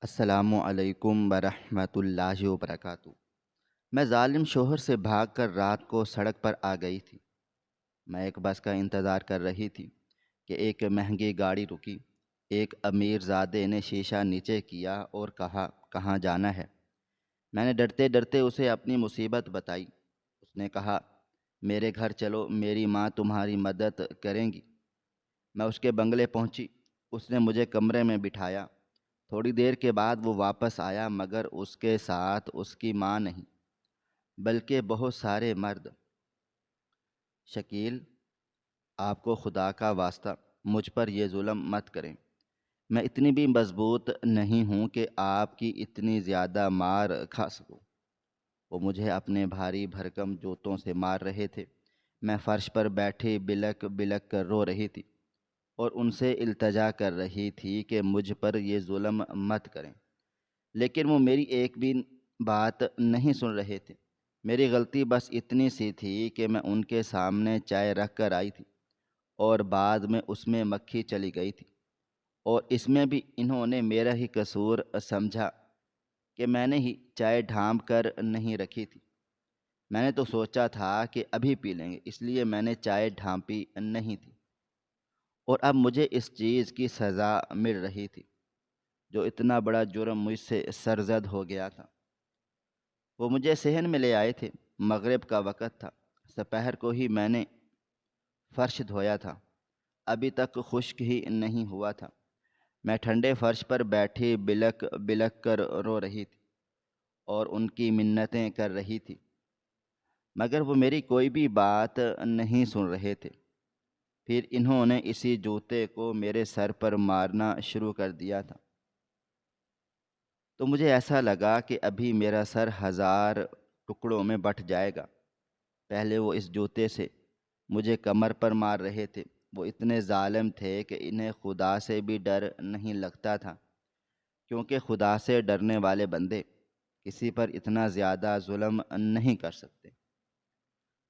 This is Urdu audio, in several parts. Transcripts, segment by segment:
السلام علیکم ورحمۃ اللہ وبرکاتہ۔ میں ظالم شوہر سے بھاگ کر رات کو سڑک پر آ گئی تھی۔ میں ایک بس کا انتظار کر رہی تھی کہ ایک مہنگی گاڑی رکی۔ ایک امیر زادے نے شیشہ نیچے کیا اور کہا، کہاں جانا ہے؟ میں نے ڈرتے ڈرتے اسے اپنی مصیبت بتائی۔ اس نے کہا، میرے گھر چلو، میری ماں تمہاری مدد کریں گی۔ میں اس کے بنگلے پہنچی۔ اس نے مجھے کمرے میں بٹھایا۔ تھوڑی دیر کے بعد وہ واپس آیا، مگر اس کے ساتھ اس کی ماں نہیں، بلکہ بہت سارے مرد۔ شکیل، آپ کو خدا کا واسطہ مجھ پر یہ ظلم مت کریں۔ میں اتنی بھی مضبوط نہیں ہوں کہ آپ کی اتنی زیادہ مار کھا سکوں۔ وہ مجھے اپنے بھاری بھرکم جوتوں سے مار رہے تھے۔ میں فرش پر بیٹھی بلک بلک کر رو رہی تھی اور ان سے التجا کر رہی تھی کہ مجھ پر یہ ظلم مت کریں، لیکن وہ میری ایک بھی بات نہیں سن رہے تھے۔ میری غلطی بس اتنی سی تھی کہ میں ان کے سامنے چائے رکھ کر آئی تھی اور بعد میں اس میں مکھی چلی گئی تھی، اور اس میں بھی انہوں نے میرا ہی قصور سمجھا کہ میں نے ہی چائے ڈھانپ کر نہیں رکھی تھی۔ میں نے تو سوچا تھا کہ ابھی پی لیں گے، اس لیے میں نے چائے ڈھانپی نہیں تھی، اور اب مجھے اس چیز کی سزا مل رہی تھی جو اتنا بڑا جرم مجھ سے سرزد ہو گیا تھا۔ وہ مجھے صحن میں لے آئے تھے۔ مغرب کا وقت تھا۔ سپہر کو ہی میں نے فرش دھویا تھا، ابھی تک خشک ہی نہیں ہوا تھا۔ میں ٹھنڈے فرش پر بیٹھی بلک بلک کر رو رہی تھی اور ان کی منتیں کر رہی تھی، مگر وہ میری کوئی بھی بات نہیں سن رہے تھے۔ پھر انہوں نے اسی جوتے کو میرے سر پر مارنا شروع کر دیا تھا، تو مجھے ایسا لگا کہ ابھی میرا سر 1000 ٹکڑوں میں بٹ جائے گا۔ پہلے وہ اس جوتے سے مجھے کمر پر مار رہے تھے۔ وہ اتنے ظالم تھے کہ انہیں خدا سے بھی ڈر نہیں لگتا تھا، کیونکہ خدا سے ڈرنے والے بندے کسی پر اتنا زیادہ ظلم نہیں کر سکتے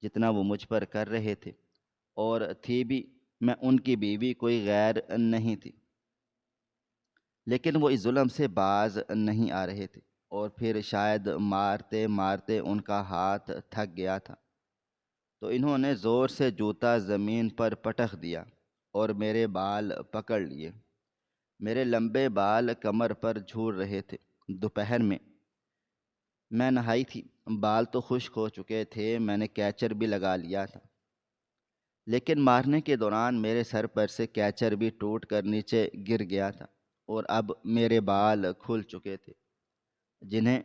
جتنا وہ مجھ پر کر رہے تھے، اور تھی بھی میں ان کی بیوی، کوئی غیر نہیں تھی، لیکن وہ اس ظلم سے باز نہیں آ رہے تھے، اور پھر شاید مارتے مارتے ان کا ہاتھ تھک گیا تھا، تو انہوں نے زور سے جوتا زمین پر پٹخ دیا اور میرے بال پکڑ لیے۔ میرے لمبے بال کمر پر جھول رہے تھے۔ دوپہر میں نہائی تھی، بال تو خشک ہو چکے تھے، میں نے کیچر بھی لگا لیا تھا، لیکن مارنے کے دوران میرے سر پر سے کیچر بھی ٹوٹ کر نیچے گر گیا تھا، اور اب میرے بال کھل چکے تھے جنہیں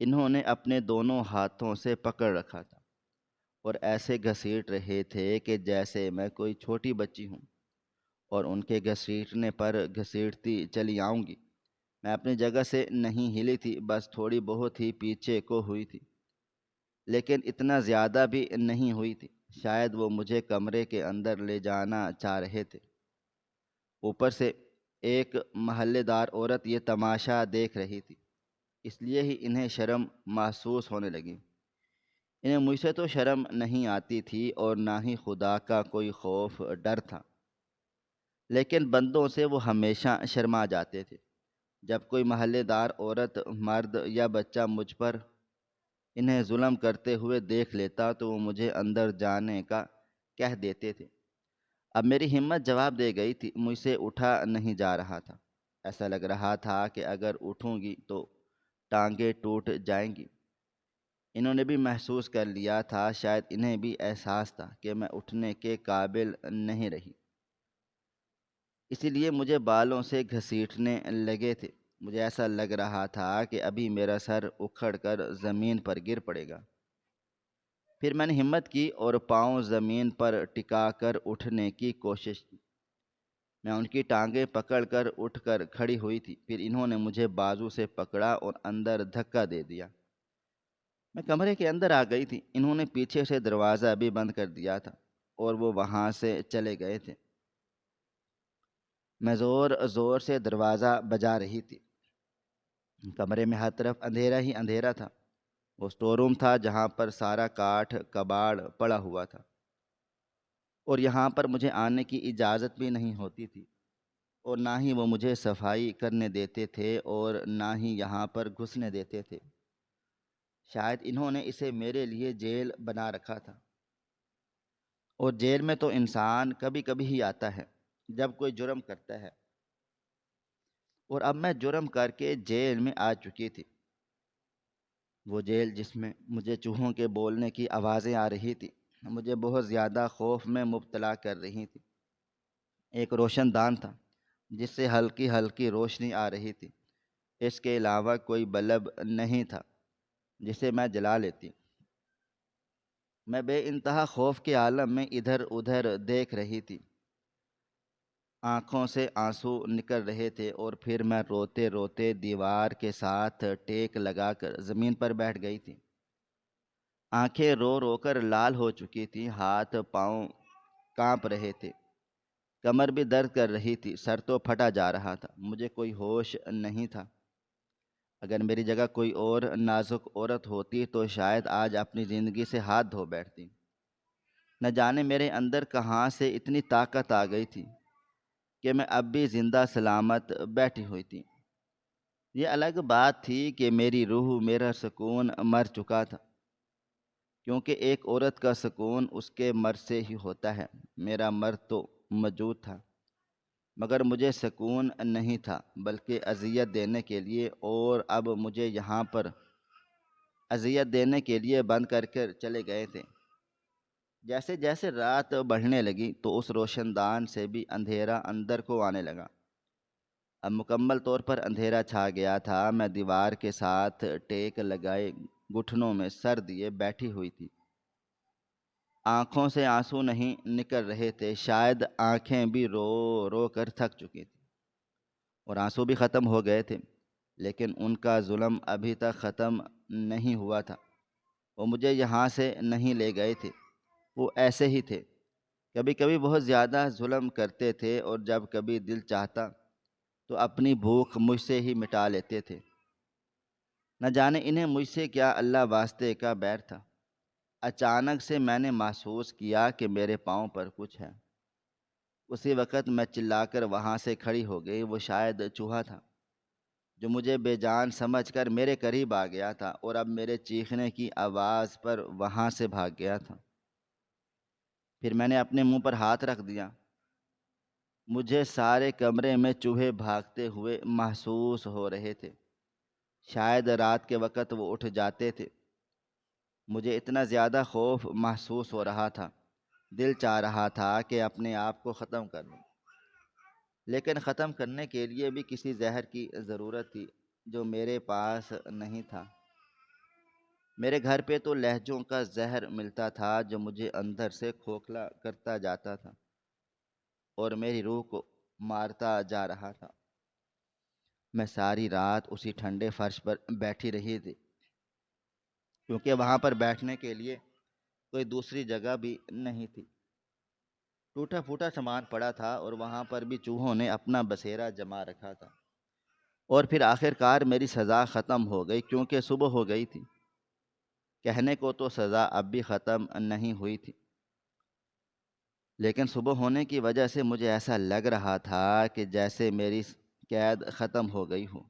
انہوں نے اپنے دونوں ہاتھوں سے پکڑ رکھا تھا، اور ایسے گھسیٹ رہے تھے کہ جیسے میں کوئی چھوٹی بچی ہوں اور ان کے گھسیٹنے پر گھسیٹتی چلی آؤں گی۔ میں اپنی جگہ سے نہیں ہلی تھی، بس تھوڑی بہت ہی پیچھے کو ہوئی تھی، لیکن اتنا زیادہ بھی نہیں ہوئی تھی۔ شاید وہ مجھے کمرے کے اندر لے جانا چاہ رہے تھے۔ اوپر سے ایک محلے دار عورت یہ تماشا دیکھ رہی تھی، اس لیے ہی انہیں شرم محسوس ہونے لگی۔ انہیں مجھ سے تو شرم نہیں آتی تھی اور نہ ہی خدا کا کوئی خوف ڈر تھا، لیکن بندوں سے وہ ہمیشہ شرما جاتے تھے۔ جب کوئی محلے دار عورت، مرد یا بچہ مجھ پر انہیں ظلم کرتے ہوئے دیکھ لیتا تو وہ مجھے اندر جانے کا کہہ دیتے تھے۔ اب میری ہمت جواب دے گئی تھی، مجھ سے اٹھا نہیں جا رہا تھا۔ ایسا لگ رہا تھا کہ اگر اٹھوں گی تو ٹانگیں ٹوٹ جائیں گی۔ انہوں نے بھی محسوس کر لیا تھا، شاید انہیں بھی احساس تھا کہ میں اٹھنے کے قابل نہیں رہی، اسی لیے مجھے بالوں سے گھسیٹنے لگے تھے۔ مجھے ایسا لگ رہا تھا کہ ابھی میرا سر اکھڑ کر زمین پر گر پڑے گا۔ پھر میں نے ہمت کی اور پاؤں زمین پر ٹکا کر اٹھنے کی کوشش کی۔ میں ان کی ٹانگیں پکڑ کر اٹھ کر کھڑی ہوئی تھی، پھر انہوں نے مجھے بازو سے پکڑا اور اندر دھکا دے دیا۔ میں کمرے کے اندر آ گئی تھی۔ انہوں نے پیچھے سے دروازہ بھی بند کر دیا تھا اور وہ وہاں سے چلے گئے تھے۔ میں زور زور سے دروازہ بجا رہی تھی۔ کمرے میں ہر طرف اندھیرا ہی اندھیرا تھا۔ وہ اسٹور روم تھا جہاں پر سارا کاٹھ کباڑ پڑا ہوا تھا، اور یہاں پر مجھے آنے کی اجازت بھی نہیں ہوتی تھی۔ اور نہ ہی وہ مجھے صفائی کرنے دیتے تھے اور نہ ہی یہاں پر گھسنے دیتے تھے۔ شاید انہوں نے اسے میرے لیے جیل بنا رکھا تھا، اور جیل میں تو انسان کبھی کبھی ہی آتا ہے جب کوئی جرم کرتا ہے، اور اب میں جرم کر کے جیل میں آ چکی تھی۔ وہ جیل جس میں مجھے چوہوں کے بولنے کی آوازیں آ رہی تھی، مجھے بہت زیادہ خوف میں مبتلا کر رہی تھی۔ ایک روشن دان تھا جس سے ہلکی ہلکی روشنی آ رہی تھی، اس کے علاوہ کوئی بلب نہیں تھا جسے میں جلا لیتی۔ میں بے انتہا خوف کے عالم میں ادھر ادھر دیکھ رہی تھی، آنکھوں سے آنسو نکل رہے تھے، اور پھر میں روتے روتے دیوار کے ساتھ ٹیک لگا کر زمین پر بیٹھ گئی تھی۔ آنکھیں رو رو کر لال ہو چکی تھیں، ہاتھ پاؤں کانپ رہے تھے، کمر بھی درد کر رہی تھی، سر تو پھٹا جا رہا تھا، مجھے کوئی ہوش نہیں تھا۔ اگر میری جگہ کوئی اور نازک عورت ہوتی تو شاید آج اپنی زندگی سے ہاتھ دھو بیٹھتی۔ نہ جانے میرے اندر کہاں سے اتنی طاقت آ گئی تھی کہ میں اب بھی زندہ سلامت بیٹھی ہوئی تھی۔ یہ الگ بات تھی کہ میری روح، میرا سکون مر چکا تھا، کیونکہ ایک عورت کا سکون اس کے مرد سے ہی ہوتا ہے۔ میرا مرد تو موجود تھا، مگر مجھے سکون نہیں تھا، بلکہ اذیت دینے کے لیے، اور اب مجھے یہاں پر اذیت دینے کے لیے بند کر کر چلے گئے تھے۔ جیسے جیسے رات بڑھنے لگی تو اس روشن دان سے بھی اندھیرا اندر کو آنے لگا۔ اب مکمل طور پر اندھیرا چھا گیا تھا۔ میں دیوار کے ساتھ ٹیک لگائے گھٹنوں میں سر دیے بیٹھی ہوئی تھی۔ آنکھوں سے آنسو نہیں نکل رہے تھے، شاید آنکھیں بھی رو رو کر تھک چکی تھیں، اور آنسو بھی ختم ہو گئے تھے، لیکن ان کا ظلم ابھی تک ختم نہیں ہوا تھا۔ وہ مجھے یہاں سے نہیں لے گئے تھے، وہ ایسے ہی تھے، کبھی کبھی بہت زیادہ ظلم کرتے تھے، اور جب کبھی دل چاہتا تو اپنی بھوک مجھ سے ہی مٹا لیتے تھے۔ نہ جانے انہیں مجھ سے کیا اللہ واسطے کا بیر تھا۔ اچانک سے میں نے محسوس کیا کہ میرے پاؤں پر کچھ ہے۔ اسی وقت میں چلا کر وہاں سے کھڑی ہو گئی۔ وہ شاید چوہا تھا جو مجھے بے جان سمجھ کر میرے قریب آ گیا تھا، اور اب میرے چیخنے کی آواز پر وہاں سے بھاگ گیا تھا۔ پھر میں نے اپنے منہ پر ہاتھ رکھ دیا۔ مجھے سارے کمرے میں چوہے بھاگتے ہوئے محسوس ہو رہے تھے۔ شاید رات کے وقت وہ اٹھ جاتے تھے۔ مجھے اتنا زیادہ خوف محسوس ہو رہا تھا، دل چاہ رہا تھا کہ اپنے آپ کو ختم کر لوں، لیکن ختم کرنے کے لیے بھی کسی زہر کی ضرورت تھی جو میرے پاس نہیں تھا۔ میرے گھر پہ تو لہجوں کا زہر ملتا تھا جو مجھے اندر سے کھوکھلا کرتا جاتا تھا اور میری روح کو مارتا جا رہا تھا۔ میں ساری رات اسی ٹھنڈے فرش پر بیٹھی رہی تھی، کیونکہ وہاں پر بیٹھنے کے لیے کوئی دوسری جگہ بھی نہیں تھی۔ ٹوٹا پھوٹا سامان پڑا تھا، اور وہاں پر بھی چوہوں نے اپنا بسیرا جما رکھا تھا۔ اور پھر آخر کار میری سزا ختم ہو گئی، کیونکہ صبح ہو گئی تھی۔ کہنے کو تو سزا اب بھی ختم نہیں ہوئی تھی، لیکن صبح ہونے کی وجہ سے مجھے ایسا لگ رہا تھا کہ جیسے میری قید ختم ہو گئی ہو۔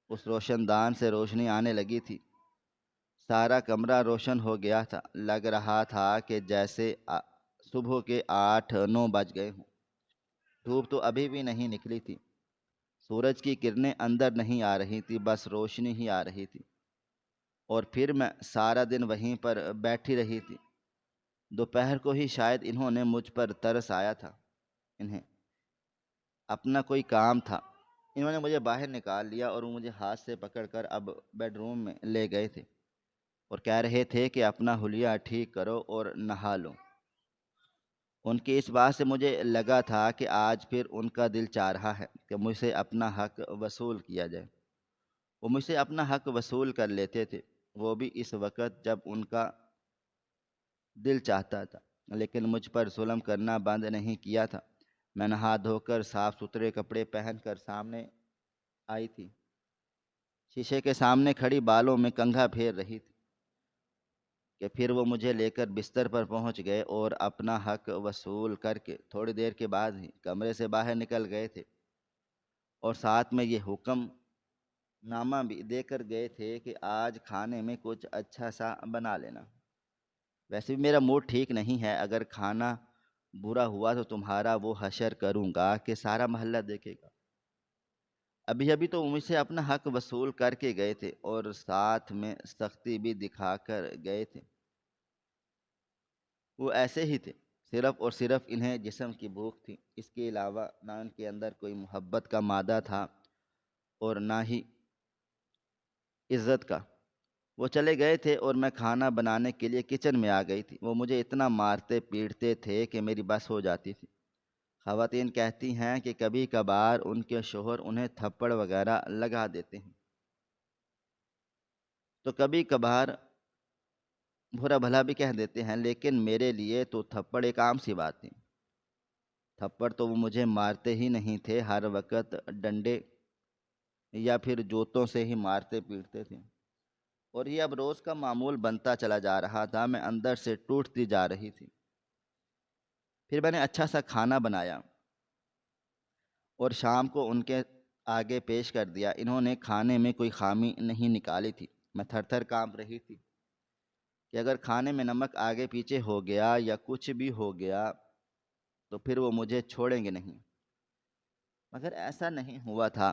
اس روشن دان سے روشنی آنے لگی تھی، سارا کمرہ روشن ہو گیا تھا، لگ رہا تھا کہ جیسے صبح کے 8-9 بج گئے ہوں۔ دھوپ تو ابھی بھی نہیں نکلی تھی، سورج کی کرنیں اندر نہیں آ رہی تھی، بس روشنی ہی آ رہی تھی۔ اور پھر میں سارا دن وہیں پر بیٹھی رہی تھی۔ دوپہر کو ہی شاید انہوں نے مجھ پر ترس آیا تھا، انہیں اپنا کوئی کام تھا۔ انہوں نے مجھے باہر نکال لیا اور وہ مجھے ہاتھ سے پکڑ کر اب بیڈ روم میں لے گئے تھے، اور کہہ رہے تھے کہ اپنا حلیہ ٹھیک کرو اور نہا لو۔ ان کی اس بات سے مجھے لگا تھا کہ آج پھر ان کا دل چاہ رہا ہے کہ مجھ سے اپنا حق وصول کیا جائے۔ وہ مجھ سے اپنا حق وصول کر لیتے تھے، وہ بھی اس وقت جب ان کا دل چاہتا تھا، لیکن مجھ پر ظلم کرنا بند نہیں کیا تھا۔ میں نہا دھو کر صاف ستھرے کپڑے پہن کر سامنے آئی تھی، شیشے کے سامنے کھڑی بالوں میں کنگھا پھیر رہی تھی کہ پھر وہ مجھے لے کر بستر پر پہنچ گئے، اور اپنا حق وصول کر کے تھوڑی دیر کے بعد ہی کمرے سے باہر نکل گئے تھے۔ اور ساتھ میں یہ حکم نامہ بھی دے کر گئے تھے کہ آج کھانے میں کچھ اچھا سا بنا لینا۔ ویسے بھی میرا موڈ ٹھیک نہیں ہے، اگر کھانا برا ہوا تو تمہارا وہ حشر کروں گا کہ سارا محلہ دیکھے گا۔ ابھی ابھی تو مجھ سے اپنا حق وصول کر کے گئے تھے اور ساتھ میں سختی بھی دکھا کر گئے تھے۔ وہ ایسے ہی تھے، صرف اور صرف انہیں جسم کی بھوک تھی، اس کے علاوہ نہ ان کے اندر کوئی محبت کا مادہ تھا اور نہ ہی عزت کا۔ وہ چلے گئے تھے اور میں کھانا بنانے کے لیے کچن میں آ گئی تھی۔ وہ مجھے اتنا مارتے پیٹتے تھے کہ میری بس ہو جاتی تھی۔ خواتین کہتی ہیں کہ کبھی کبھار ان کے شوہر انہیں تھپڑ وغیرہ لگا دیتے ہیں، تو کبھی کبھار برا بھلا بھی کہہ دیتے ہیں، لیکن میرے لیے تو تھپڑ ایک عام سی بات تھی۔ تھپڑ تو وہ مجھے مارتے ہی نہیں تھے، ہر وقت ڈنڈے یا پھر جوتوں سے ہی مارتے پیٹتے تھے، اور یہ اب روز کا معمول بنتا چلا جا رہا تھا۔ میں اندر سے ٹوٹتی جا رہی تھی۔ پھر میں نے اچھا سا کھانا بنایا اور شام کو ان کے آگے پیش کر دیا۔ انہوں نے کھانے میں کوئی خامی نہیں نکالی تھی۔ میں تھر تھر کانپ رہی تھی کہ اگر کھانے میں نمک آگے پیچھے ہو گیا یا کچھ بھی ہو گیا تو پھر وہ مجھے چھوڑیں گے نہیں، مگر ایسا نہیں ہوا تھا۔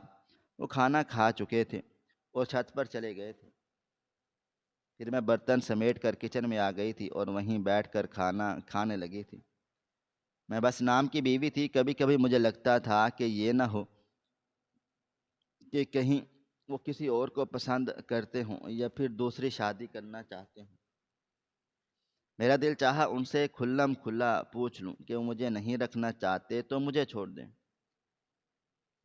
وہ کھانا کھا چکے تھے اور چھت پر چلے گئے تھے۔ پھر میں برتن سمیٹ کر کچن میں آ گئی تھی اور وہیں بیٹھ کر کھانا کھانے لگی تھی۔ میں بس نام کی بیوی تھی۔ کبھی کبھی مجھے لگتا تھا کہ یہ نہ ہو کہ کہیں وہ کسی اور کو پسند کرتے ہوں یا پھر دوسری شادی کرنا چاہتے ہوں۔ میرا دل چاہا ان سے کھلم کھلا پوچھ لوں کہ وہ مجھے نہیں رکھنا چاہتے تو مجھے چھوڑ دیں،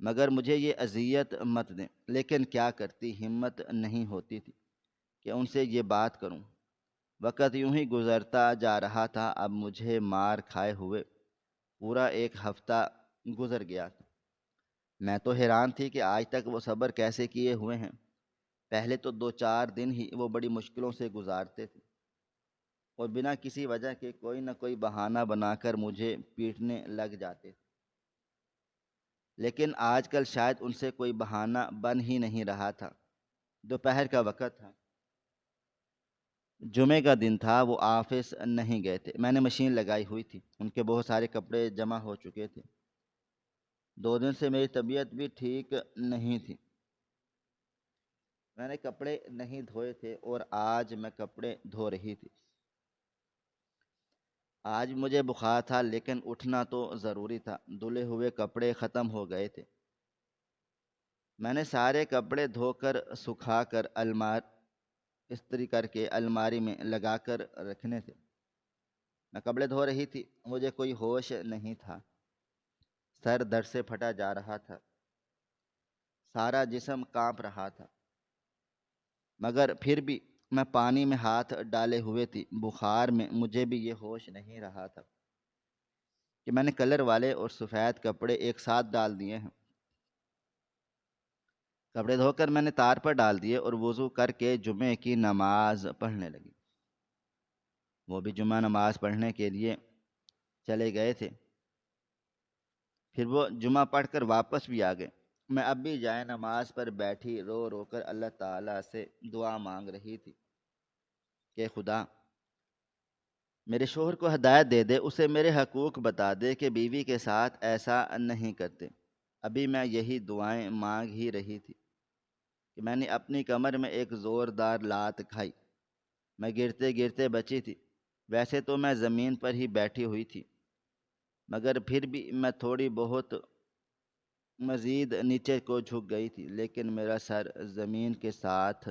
مگر مجھے یہ اذیت مت دیں۔ لیکن کیا کرتی، ہمت نہیں ہوتی تھی کہ ان سے یہ بات کروں۔ وقت یوں ہی گزرتا جا رہا تھا۔ اب مجھے مار کھائے ہوئے پورا ایک ہفتہ گزر گیا تھا۔ میں تو حیران تھی کہ آج تک وہ صبر کیسے کیے ہوئے ہیں۔ پہلے تو 2 4 دن ہی وہ بڑی مشکلوں سے گزارتے تھے اور بنا کسی وجہ کے کوئی نہ کوئی بہانہ بنا کر مجھے پیٹنے لگ جاتے تھے، لیکن آج کل شاید ان سے کوئی بہانہ بن ہی نہیں رہا تھا۔ دوپہر کا وقت تھا، جمعے کا دن تھا۔ وہ آفس نہیں گئے تھے۔ میں نے مشین لگائی ہوئی تھی، ان کے بہت سارے کپڑے جمع ہو چکے تھے۔ 2 دن سے میری طبیعت بھی ٹھیک نہیں تھی۔ میں نے کپڑے نہیں دھوئے تھے اور آج میں کپڑے دھو رہی تھی۔ آج مجھے بخار تھا لیکن اٹھنا تو ضروری تھا۔ دھلے ہوئے کپڑے ختم ہو گئے تھے۔ میں نے سارے کپڑے دھو کر سکھا کر استری کر کے الماری میں لگا کر رکھنے تھے۔ میں کپڑے دھو رہی تھی، مجھے کوئی ہوش نہیں تھا۔ سر درد سے پھٹا جا رہا تھا، سارا جسم کانپ رہا تھا، مگر پھر بھی میں پانی میں ہاتھ ڈالے ہوئے تھی۔ بخار میں مجھے بھی یہ ہوش نہیں رہا تھا کہ میں نے کلر والے اور سفید کپڑے ایک ساتھ ڈال دیے ہیں۔ کپڑے دھو کر میں نے تار پر ڈال دیے اور وضو کر کے جمعے کی نماز پڑھنے لگی۔ وہ بھی جمعہ نماز پڑھنے کے لیے چلے گئے تھے۔ پھر وہ جمعہ پڑھ کر واپس بھی آ گئے۔ میں اب بھی جائے نماز پر بیٹھی رو رو کر اللہ تعالیٰ سے دعا مانگ رہی تھی کہ خدا میرے شوہر کو ہدایت دے دے، اسے میرے حقوق بتا دے کہ بیوی کے ساتھ ایسا نہیں کرتے۔ ابھی میں یہی دعائیں مانگ ہی رہی تھی کہ میں نے اپنی کمر میں ایک زوردار لات کھائی۔ میں گرتے گرتے بچی تھی۔ ویسے تو میں زمین پر ہی بیٹھی ہوئی تھی، مگر پھر بھی میں تھوڑی بہت مزید نیچے کو جھک گئی تھی، لیکن میرا سر زمین کے ساتھ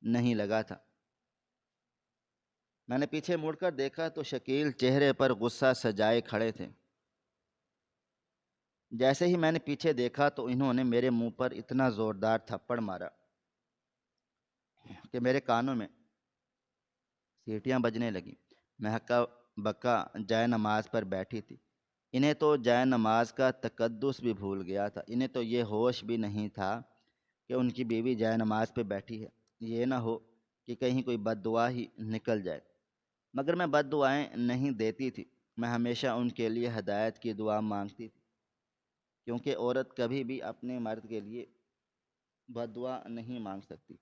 نہیں لگا تھا۔ میں نے پیچھے مڑ کر دیکھا تو شکیل چہرے پر غصہ سجائے کھڑے تھے۔ جیسے ہی میں نے پیچھے دیکھا تو انہوں نے میرے منہ پر اتنا زوردار تھپڑ مارا کہ میرے کانوں میں سیٹیاں بجنے لگیں۔ میں ہکا بکا جائے نماز پر بیٹھی تھی۔ انہیں تو جائے نماز کا تقدس بھی بھول گیا تھا۔ انہیں تو یہ ہوش بھی نہیں تھا کہ ان کی بیوی جائے نماز پہ بیٹھی ہے، یہ نہ ہو کہ کہیں کوئی بد دعا ہی نکل جائے۔ مگر میں بد دعائیں نہیں دیتی تھی، میں ہمیشہ ان کے لیے ہدایت کی دعا مانگتی تھی کیونکہ عورت کبھی بھی اپنے مرد کے لیے بد دعا نہیں مانگ سکتی۔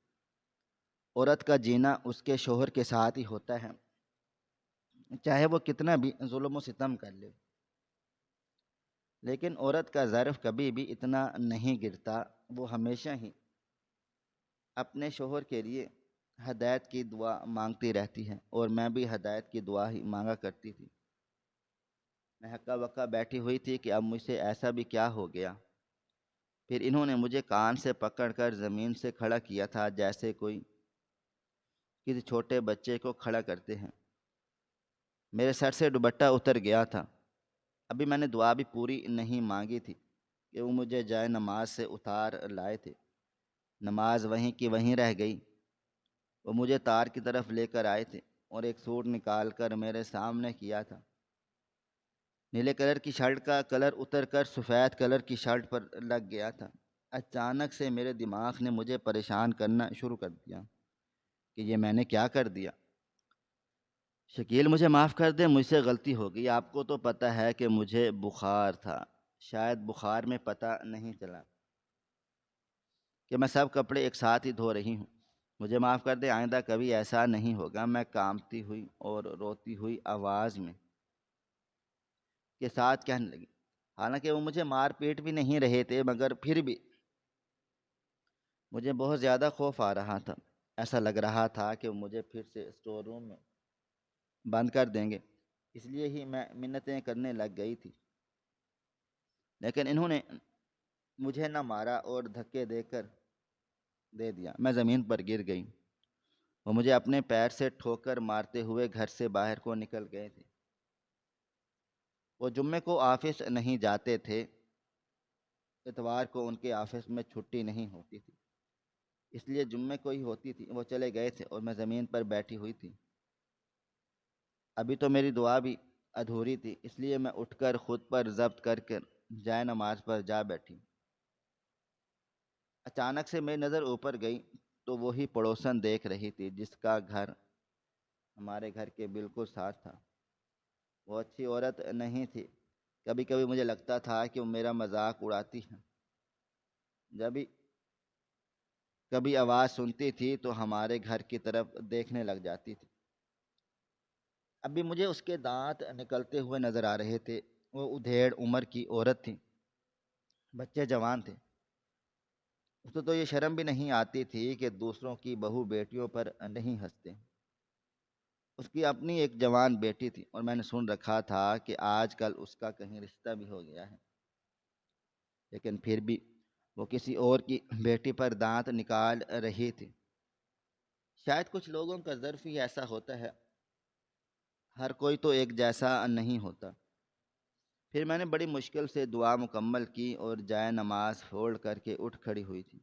عورت کا جینا اس کے شوہر کے ساتھ ہی ہوتا ہے، چاہے وہ کتنا بھی ظلم و ستم کر لے، لیکن عورت کا ظرف کبھی بھی اتنا نہیں گرتا۔ وہ ہمیشہ ہی اپنے شوہر کے لیے ہدایت کی دعا مانگتی رہتی ہے، اور میں بھی ہدایت کی دعا ہی مانگا کرتی تھی۔ میں ہکا بکا بیٹھی ہوئی تھی کہ اب مجھ سے ایسا بھی کیا ہو گیا۔ پھر انہوں نے مجھے کان سے پکڑ کر زمین سے کھڑا کیا تھا، جیسے کوئی کسی چھوٹے بچے کو کھڑا کرتے ہیں۔ میرے سر سے دوپٹہ اتر گیا تھا۔ ابھی میں نے دعا بھی پوری نہیں مانگی تھی کہ وہ مجھے جائے نماز سے اتار لائے تھے۔ نماز وہیں کی وہیں رہ گئی۔ وہ مجھے تار کی طرف لے کر آئے تھے اور ایک سوٹ نکال کر میرے سامنے کیا تھا۔ نیلے کلر کی شرٹ کا کلر اتر کر سفید کلر کی شرٹ پر لگ گیا تھا۔ اچانک سے میرے دماغ نے مجھے پریشان کرنا شروع کر دیا کہ یہ میں نے کیا کر دیا۔ شکیل مجھے معاف کر دے، مجھ سے غلطی ہو گئی۔ آپ کو تو پتہ ہے کہ مجھے بخار تھا، شاید بخار میں پتہ نہیں چلا کہ میں سب کپڑے ایک ساتھ ہی دھو رہی ہوں۔ مجھے معاف کر دے، آئندہ کبھی ایسا نہیں ہوگا۔ میں کانپتی ہوئی اور روتی ہوئی آواز میں کے ساتھ کہنے لگی۔ حالانکہ وہ مجھے مار پیٹ بھی نہیں رہے تھے، مگر پھر بھی مجھے بہت زیادہ خوف آ رہا تھا۔ ایسا لگ رہا تھا کہ وہ مجھے پھر سے اسٹور روم میں بند کر دیں گے، اس لیے ہی میں منتیں کرنے لگ گئی تھی۔ لیکن انہوں نے مجھے نہ مارا اور دھکے دے دیا۔ میں زمین پر گر گئی۔ وہ مجھے اپنے پیر سے ٹھوکر مارتے ہوئے گھر سے باہر کو نکل گئے تھے۔ وہ جمعے کو آفس نہیں جاتے تھے، اتوار کو ان کے آفس میں چھٹی نہیں ہوتی تھی، اس لیے جمعے کو ہی ہوتی تھی۔ وہ چلے گئے تھے اور میں زمین پر بیٹھی ہوئی تھی۔ ابھی تو میری دعا بھی ادھوری تھی، اس لیے میں اٹھ کر خود پر ضبط کر جائے نماز پر جا بیٹھی۔ اچانک سے میری نظر اوپر گئی تو وہی پڑوسن دیکھ رہی تھی جس کا گھر ہمارے گھر کے بالکل ساتھ تھا۔ وہ اچھی عورت نہیں تھی۔ کبھی کبھی مجھے لگتا تھا کہ وہ میرا مذاق اڑاتی ہے۔ جب بھی کبھی آواز سنتی تھی تو ہمارے گھر کی طرف دیکھنے لگ جاتی تھی۔ ابھی مجھے اس کے دانت نکلتے ہوئے نظر آ رہے تھے۔ وہ ادھیڑ عمر کی عورت تھی، بچے جوان تھے۔ اس کو تو یہ شرم بھی نہیں آتی تھی کہ دوسروں کی بہو بیٹیوں پر نہیں ہنستے۔ اس کی اپنی ایک جوان بیٹی تھی، اور میں نے سن رکھا تھا کہ آج کل اس کا کہیں رشتہ بھی ہو گیا ہے، لیکن پھر بھی وہ کسی اور کی بیٹی پر دانت نکال رہی تھی۔ شاید کچھ لوگوں کا ظرف ہی ایسا ہوتا ہے، ہر کوئی تو ایک جیسا نہیں ہوتا۔ پھر میں نے بڑی مشکل سے دعا مکمل کی اور جائے نماز فولڈ کر کے اٹھ کھڑی ہوئی تھی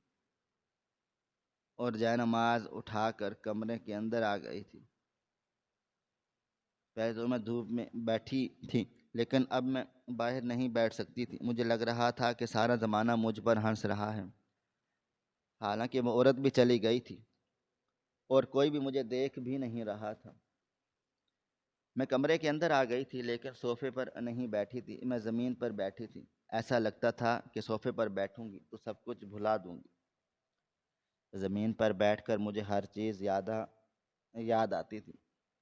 اور جائے نماز اٹھا کر کمرے کے اندر آ گئی تھی۔ پہلے تو میں دھوپ میں بیٹھی تھی، لیکن اب میں باہر نہیں بیٹھ سکتی تھی۔ مجھے لگ رہا تھا کہ سارا زمانہ مجھ پر ہنس رہا ہے، حالانکہ وہ عورت بھی چلی گئی تھی اور کوئی بھی مجھے دیکھ بھی نہیں رہا تھا۔ میں کمرے کے اندر آ گئی تھی، لیکن صوفے پر نہیں بیٹھی تھی، میں زمین پر بیٹھی تھی۔ ایسا لگتا تھا کہ صوفے پر بیٹھوں گی تو سب کچھ بھلا دوں گی۔ زمین پر بیٹھ کر مجھے ہر چیز یاد آتی تھی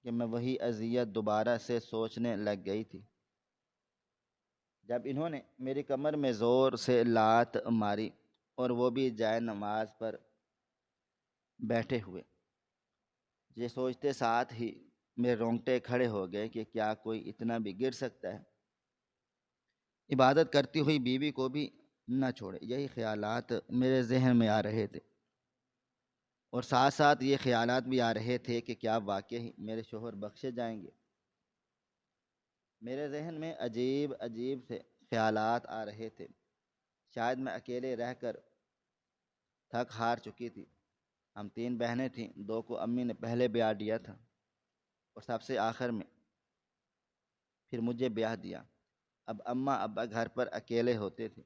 کہ میں وہی اذیت دوبارہ سے سوچنے لگ گئی تھی۔ جب انہوں نے میری کمر میں زور سے لات ماری، اور وہ بھی جائے نماز پر بیٹھے ہوئے، یہ سوچتے ساتھ ہی میرے رونگٹے کھڑے ہو گئے کہ کیا کوئی اتنا بھی گر سکتا ہے۔ عبادت کرتی ہوئی بیوی کو بھی نہ چھوڑے، یہی خیالات میرے ذہن میں آ رہے تھے، اور ساتھ ساتھ یہ خیالات بھی آ رہے تھے کہ کیا واقعی میرے شوہر بخشے جائیں گے۔ میرے ذہن میں عجیب عجیب سے خیالات آ رہے تھے۔ شاید میں اکیلے رہ کر تھک ہار چکی تھی۔ ہم 3 بہنیں تھیں، 2 کو امی نے پہلے بیاہ دیا تھا اور سب سے آخر میں پھر مجھے بیاہ دیا۔ اب اماں ابا گھر پر اکیلے ہوتے تھے۔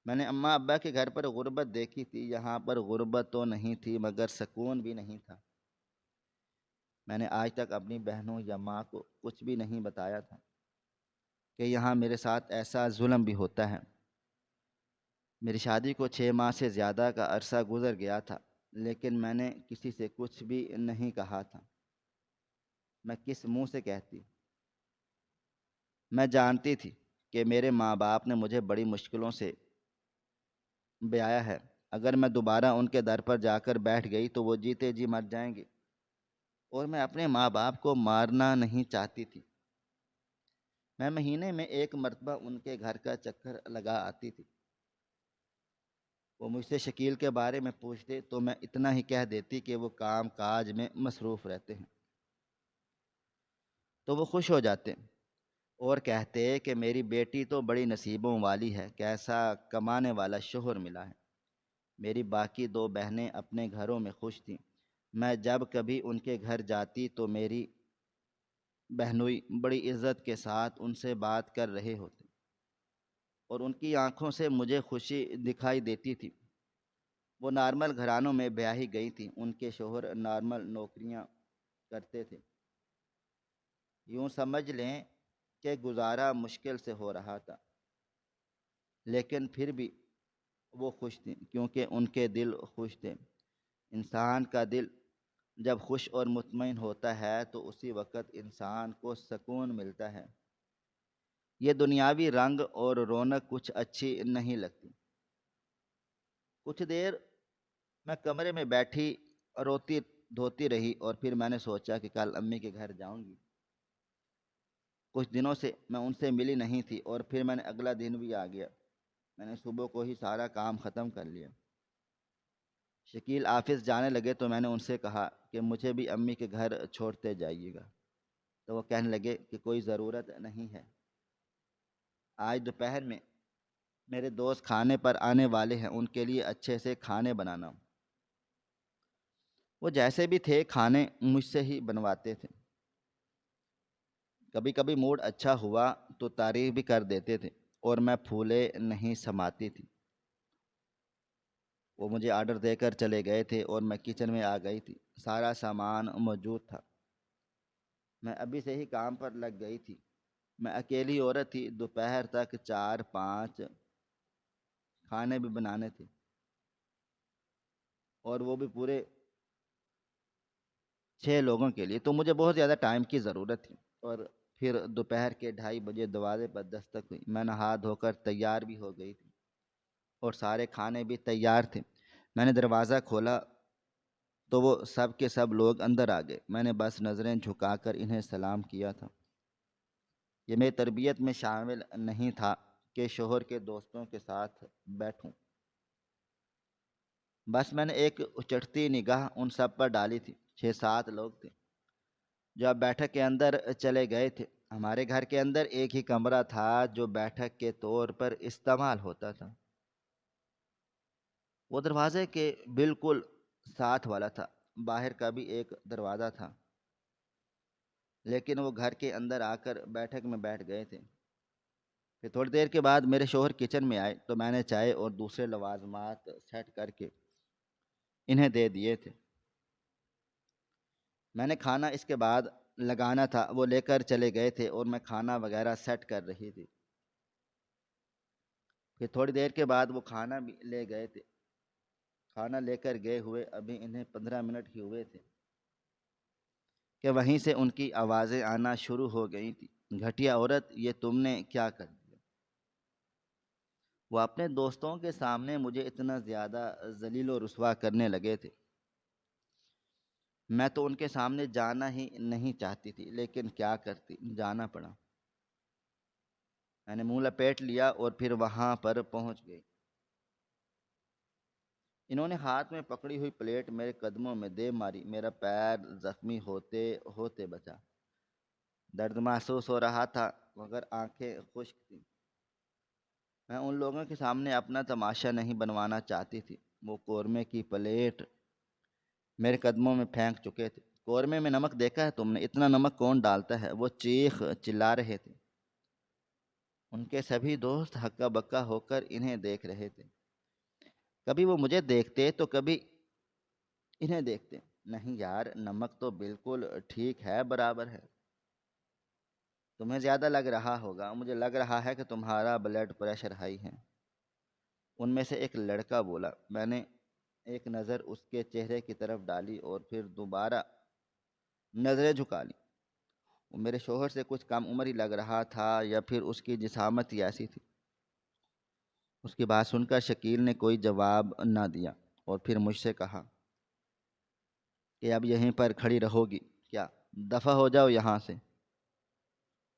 میں نے اماں ابا کے گھر پر غربت دیکھی تھی، یہاں پر غربت تو نہیں تھی مگر سکون بھی نہیں تھا۔ میں نے آج تک اپنی بہنوں یا ماں کو کچھ بھی نہیں بتایا تھا کہ یہاں میرے ساتھ ایسا ظلم بھی ہوتا ہے۔ میری شادی کو 6 ماہ سے زیادہ کا عرصہ گزر گیا تھا، لیکن میں نے کسی سے کچھ بھی نہیں کہا تھا۔ میں کس منہ سے کہتی؟ میں جانتی تھی کہ میرے ماں باپ نے مجھے بڑی مشکلوں سے بیایا ہے۔ اگر میں دوبارہ ان کے در پر جا کر بیٹھ گئی تو وہ جیتے جی مر جائیں گے، اور میں اپنے ماں باپ کو مارنا نہیں چاہتی تھی۔ میں مہینے میں ایک مرتبہ ان کے گھر کا چکر لگا آتی تھی۔ وہ مجھ سے شکیل کے بارے میں پوچھتے تو میں اتنا ہی کہہ دیتی کہ وہ کام کاج میں مصروف رہتے ہیں، تو وہ خوش ہو جاتے اور کہتے کہ میری بیٹی تو بڑی نصیبوں والی ہے، کیسا کمانے والا شوہر ملا ہے۔ میری باقی 2 بہنیں اپنے گھروں میں خوش تھیں۔ میں جب کبھی ان کے گھر جاتی تو میری بہنوئی بڑی عزت کے ساتھ ان سے بات کر رہے ہوتے، اور ان کی آنکھوں سے مجھے خوشی دکھائی دیتی تھی۔ وہ نارمل گھرانوں میں بیاہی گئی تھیں، ان کے شوہر نارمل نوکریاں کرتے تھے۔ یوں سمجھ لیں کہ گزارا مشکل سے ہو رہا تھا، لیکن پھر بھی وہ خوش تھیں کیونکہ ان کے دل خوش تھے۔ انسان کا دل جب خوش اور مطمئن ہوتا ہے تو اسی وقت انسان کو سکون ملتا ہے۔ یہ دنیاوی رنگ اور رونق کچھ اچھی نہیں لگتی۔ کچھ دیر میں کمرے میں بیٹھی روتی دھوتی رہی، اور پھر میں نے سوچا کہ کل امی کے گھر جاؤں گی۔ کچھ دنوں سے میں ان سے ملی نہیں تھی، اور پھر میں نے اگلا دن بھی آ گیا۔ میں نے صبح کو ہی سارا کام ختم کر لیا۔ شکیل آفس جانے لگے تو میں نے ان سے کہا کہ مجھے بھی امی کے گھر چھوڑتے جائیے گا، تو وہ کہنے لگے کہ کوئی ضرورت نہیں ہے، آج دوپہر میں میرے دوست کھانے پر آنے والے ہیں، ان کے لیے اچھے سے کھانے بنانا۔ وہ جیسے بھی تھے کھانے مجھ سے ہی بنواتے تھے۔ کبھی کبھی موڈ اچھا ہوا تو تعریف بھی کر دیتے تھے، اور میں پھولے نہیں سماتی تھی۔ وہ مجھے آرڈر دے کر چلے گئے تھے اور میں کچن میں آ گئی تھی۔ سارا سامان موجود تھا، میں ابھی سے ہی کام پر لگ گئی تھی۔ میں اکیلی عورت تھی، دوپہر تک 4 5 کھانے بھی بنانے تھے، اور وہ بھی پورے 6 لوگوں کے لیے، تو مجھے بہت زیادہ ٹائم کی ضرورت تھی۔ اور پھر دوپہر کے 2:30 بجے دروازے پر دستک ہوئی۔ میں نہا دھو کر تیار بھی ہو گئی تھی، اور سارے کھانے بھی تیار تھے۔ میں نے دروازہ کھولا تو وہ سب کے سب لوگ اندر آ گئے۔ میں نے بس نظریں جھکا کر انہیں سلام کیا تھا۔ یہ میری تربیت میں شامل نہیں تھا کہ شوہر کے دوستوں کے ساتھ بیٹھوں۔ بس میں نے ایک اچٹتی نگاہ ان سب پر ڈالی تھی۔ 6 7 لوگ تھے جو اب بیٹھک کے اندر چلے گئے تھے۔ ہمارے گھر کے اندر ایک ہی کمرہ تھا جو بیٹھک کے طور پر استعمال ہوتا تھا۔ وہ دروازے کے بالکل ساتھ والا تھا۔ باہر کا بھی ایک دروازہ تھا، لیکن وہ گھر کے اندر آ کر بیٹھک میں بیٹھ گئے تھے۔ پھر تھوڑی دیر کے بعد میرے شوہر کچن میں آئے تو میں نے چائے اور دوسرے لوازمات سیٹ کر کے انہیں دے دیے تھے۔ میں نے کھانا اس کے بعد لگانا تھا، وہ لے کر چلے گئے تھے اور میں کھانا وغیرہ سیٹ کر رہی تھی۔ پھر تھوڑی دیر کے بعد وہ کھانا بھی لے گئے تھے۔ کھانا لے کر گئے ہوئے ابھی انہیں 15 منٹ ہی ہوئے تھے کہ وہیں سے ان کی آوازیں آنا شروع ہو گئی تھیں، گھٹیا عورت، یہ تم نے کیا کر دیا؟ وہ اپنے دوستوں کے سامنے مجھے اتنا زیادہ ذلیل و رسوا کرنے لگے تھے۔ میں تو ان کے سامنے جانا ہی نہیں چاہتی تھی، لیکن کیا کرتی، جانا پڑا۔ میں نے منہ لپیٹ لیا اور پھر وہاں پر پہنچ گئی۔ انہوں نے ہاتھ میں پکڑی ہوئی پلیٹ میرے قدموں میں دے ماری۔ میرا پیر زخمی ہوتے ہوتے بچا۔ درد محسوس ہو رہا تھا مگر آنکھیں خشک تھیں۔ میں ان لوگوں کے سامنے اپنا تماشا نہیں بنوانا چاہتی تھی۔ وہ قورمے کی پلیٹ میرے قدموں میں پھینک چکے تھے۔ قورمے میں نمک دیکھا ہے تم نے؟ اتنا نمک کون ڈالتا ہے؟ وہ چیخ چلا رہے تھے۔ ان کے سبھی دوست ہکا بکا ہو کر انہیں دیکھ رہے تھے۔ کبھی وہ مجھے دیکھتے تو کبھی انہیں دیکھتے۔ نہیں یار، نمک تو بالکل ٹھیک ہے، برابر ہے۔ تمہیں زیادہ لگ رہا ہوگا، مجھے لگ رہا ہے کہ تمہارا بلڈ پریشر ہائی ہے۔ ان میں سے ایک لڑکا بولا۔ میں نے ایک نظر اس کے چہرے کی طرف ڈالی اور پھر دوبارہ نظریں جھکا لی۔ وہ میرے شوہر سے کچھ کم عمر ہی لگ رہا تھا، یا پھر اس کی جسامت ہی ایسی تھی۔ اس کی بات سن کر شکیل نے کوئی جواب نہ دیا اور پھر مجھ سے کہا کہ اب یہیں پر کھڑی رہو گی کیا؟ دفع ہو جاؤ یہاں سے،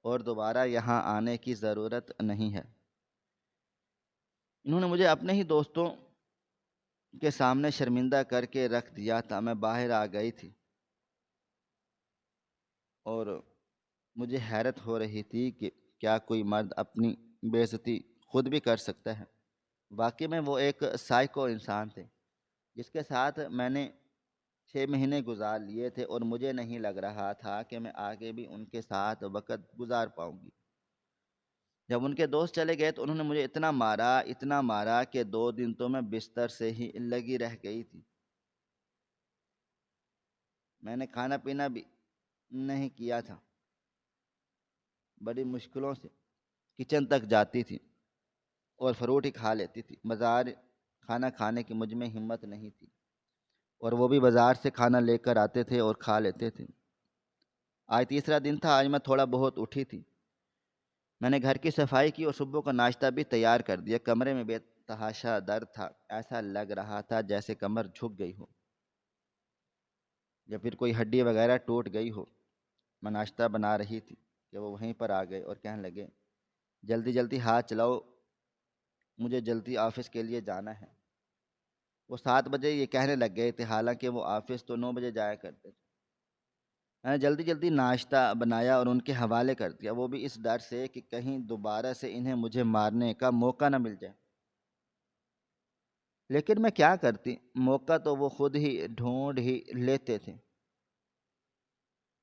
اور دوبارہ یہاں آنے کی ضرورت نہیں ہے۔ انہوں نے مجھے اپنے ہی دوستوں کے سامنے شرمندہ کر کے رکھ دیا تھا۔ میں باہر آ گئی تھی اور مجھے حیرت ہو رہی تھی کہ کیا کوئی مرد اپنی بے عزتی خود بھی کر سکتا ہے؟ واقعی میں وہ ایک سائیکو انسان تھے جس کے ساتھ میں نے 6 مہینے گزار لیے تھے، اور مجھے نہیں لگ رہا تھا کہ میں آگے بھی ان کے ساتھ وقت گزار پاؤں گی۔ جب ان کے دوست چلے گئے تو انہوں نے مجھے اتنا مارا کہ 2 دن تو میں بستر سے ہی لگی رہ گئی تھی۔ میں نے کھانا پینا بھی نہیں کیا تھا، بڑی مشکلوں سے کچن تک جاتی تھی اور فروٹ ہی کھا لیتی تھی۔ بازار کھانا کھانے کی مجھ میں ہمت نہیں تھی، اور وہ بھی بازار سے کھانا لے کر آتے تھے اور کھا لیتے تھے۔ آج تیسرا دن تھا، آج میں تھوڑا بہت اٹھی تھی۔ میں نے گھر کی صفائی کی اور صبح کا ناشتہ بھی تیار کر دیا۔ کمرے میں بے تحاشا درد تھا، ایسا لگ رہا تھا جیسے کمر جھک گئی ہو یا پھر کوئی ہڈی وغیرہ ٹوٹ گئی ہو۔ میں ناشتہ بنا رہی تھی کہ وہ وہیں پر آ گئے اور کہنے لگے، جلدی جلدی ہاتھ چلاؤ، مجھے جلدی آفس کے لیے جانا ہے۔ وہ 7 بجے یہ کہنے لگ گئے تھے، حالانکہ وہ آفس تو 9 بجے جایا کرتے تھے۔ میں نے جلدی جلدی ناشتہ بنایا اور ان کے حوالے کر دیا، وہ بھی اس ڈر سے کہ کہیں دوبارہ سے انہیں مجھے مارنے کا موقع نہ مل جائے۔ لیکن میں کیا کرتی، موقع تو وہ خود ہی ڈھونڈ ہی لیتے تھے۔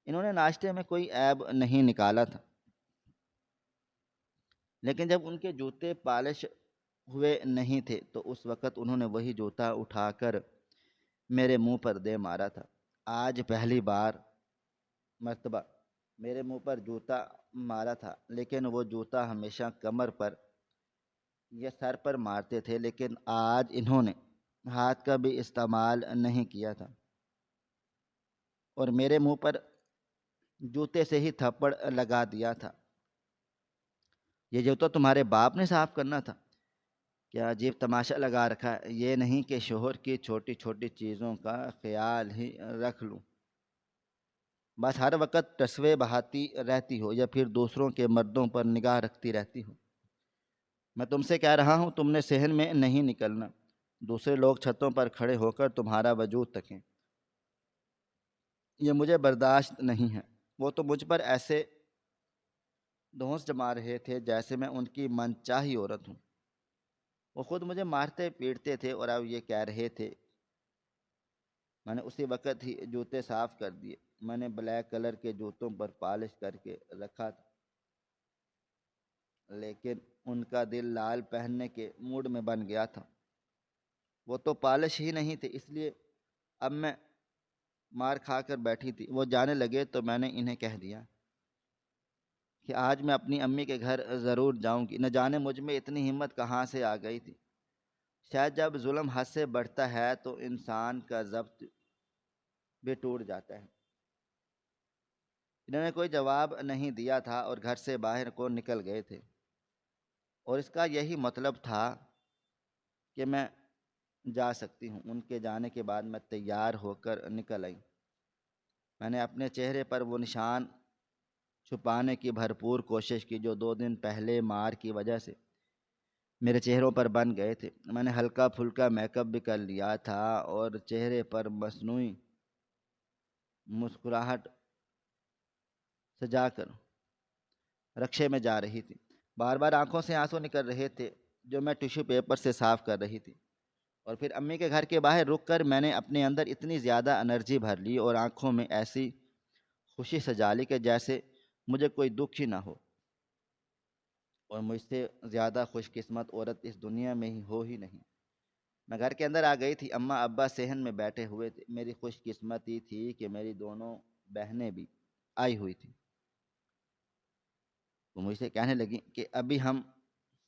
انہوں نے ناشتے میں کوئی عیب نہیں نکالا تھا، لیکن جب ان کے جوتے پالش ہوئے نہیں تھے تو اس وقت انہوں نے وہی جوتا اٹھا کر میرے منہ پر دے مارا تھا۔ آج پہلی مرتبہ میرے منہ پر جوتا مارا تھا، لیکن وہ جوتا ہمیشہ کمر پر یا سر پر مارتے تھے، لیکن آج انہوں نے ہاتھ کا بھی استعمال نہیں کیا تھا اور میرے منہ پر جوتے سے ہی تھپڑ لگا دیا تھا۔ یہ جوتا تمہارے باپ نے صاف کرنا تھا؟ کیا عجیب تماشا لگا رکھا ہے، یہ نہیں کہ شوہر کی چھوٹی چھوٹی چیزوں کا خیال ہی رکھ لوں، بس ہر وقت ٹسوے بہاتی رہتی ہو یا پھر دوسروں کے مردوں پر نگاہ رکھتی رہتی ہو۔ میں تم سے کہہ رہا ہوں، تم نے صحن میں نہیں نکلنا۔ دوسرے لوگ چھتوں پر کھڑے ہو کر تمہارا وجود تکیں، یہ مجھے برداشت نہیں ہے۔ وہ تو مجھ پر ایسے دھونس جما رہے تھے جیسے میں ان کی من چاہی عورت ہوں۔ وہ خود مجھے مارتے پیٹتے تھے اور اب یہ کہہ رہے تھے۔ میں نے اسی وقت ہی جوتے صاف کر دیے۔ میں نے بلیک کلر کے جوتوں پر پالش کر کے رکھا تھا، لیکن ان کا دل لال پہننے کے موڈ میں بن گیا تھا۔ وہ تو پالش ہی نہیں تھے، اس لیے اب میں مار کھا کر بیٹھی تھی۔ وہ جانے لگے تو میں نے انہیں کہہ دیا کہ آج میں اپنی امی کے گھر ضرور جاؤں گی۔ نہ جانے مجھ میں اتنی ہمت کہاں سے آ گئی تھی۔ شاید جب ظلم حد سے بڑھتا ہے تو انسان کا ضبط بھی ٹوٹ جاتا ہے۔ انہوں نے کوئی جواب نہیں دیا تھا اور گھر سے باہر کو نکل گئے تھے، اور اس کا یہی مطلب تھا کہ میں جا سکتی ہوں۔ ان کے جانے کے بعد میں تیار ہو کر نکل آئی۔ میں نے اپنے چہرے پر وہ نشان چھپانے کی بھرپور کوشش کی جو 2 دن پہلے مار کی وجہ سے میرے چہروں پر بن گئے تھے۔ میں نے ہلکا پھلکا میک اپ بھی کر لیا تھا اور چہرے پر مصنوعی مسکراہٹ سجا کر رکشے میں جا رہی تھی۔ بار بار آنکھوں سے آنسو نکل رہے تھے جو میں ٹیشو پیپر سے صاف کر رہی تھی، اور پھر امی کے گھر کے باہر رک کر میں نے اپنے اندر اتنی زیادہ انرجی بھر لی اور آنکھوں میں ایسی خوشی سجا لی کہ جیسے مجھے کوئی دکھ ہی نہ ہو، اور مجھ سے زیادہ خوش قسمت عورت اس دنیا میں ہی ہو ہی نہیں۔ میں گھر کے اندر آ گئی تھی۔ اماں ابا صحن میں بیٹھے ہوئے تھے۔ میری خوش قسمتی تھی کہ میری دونوں بہنیں بھی آئی ہوئی تھیں۔ وہ مجھ سے کہنے لگیں کہ ابھی ہم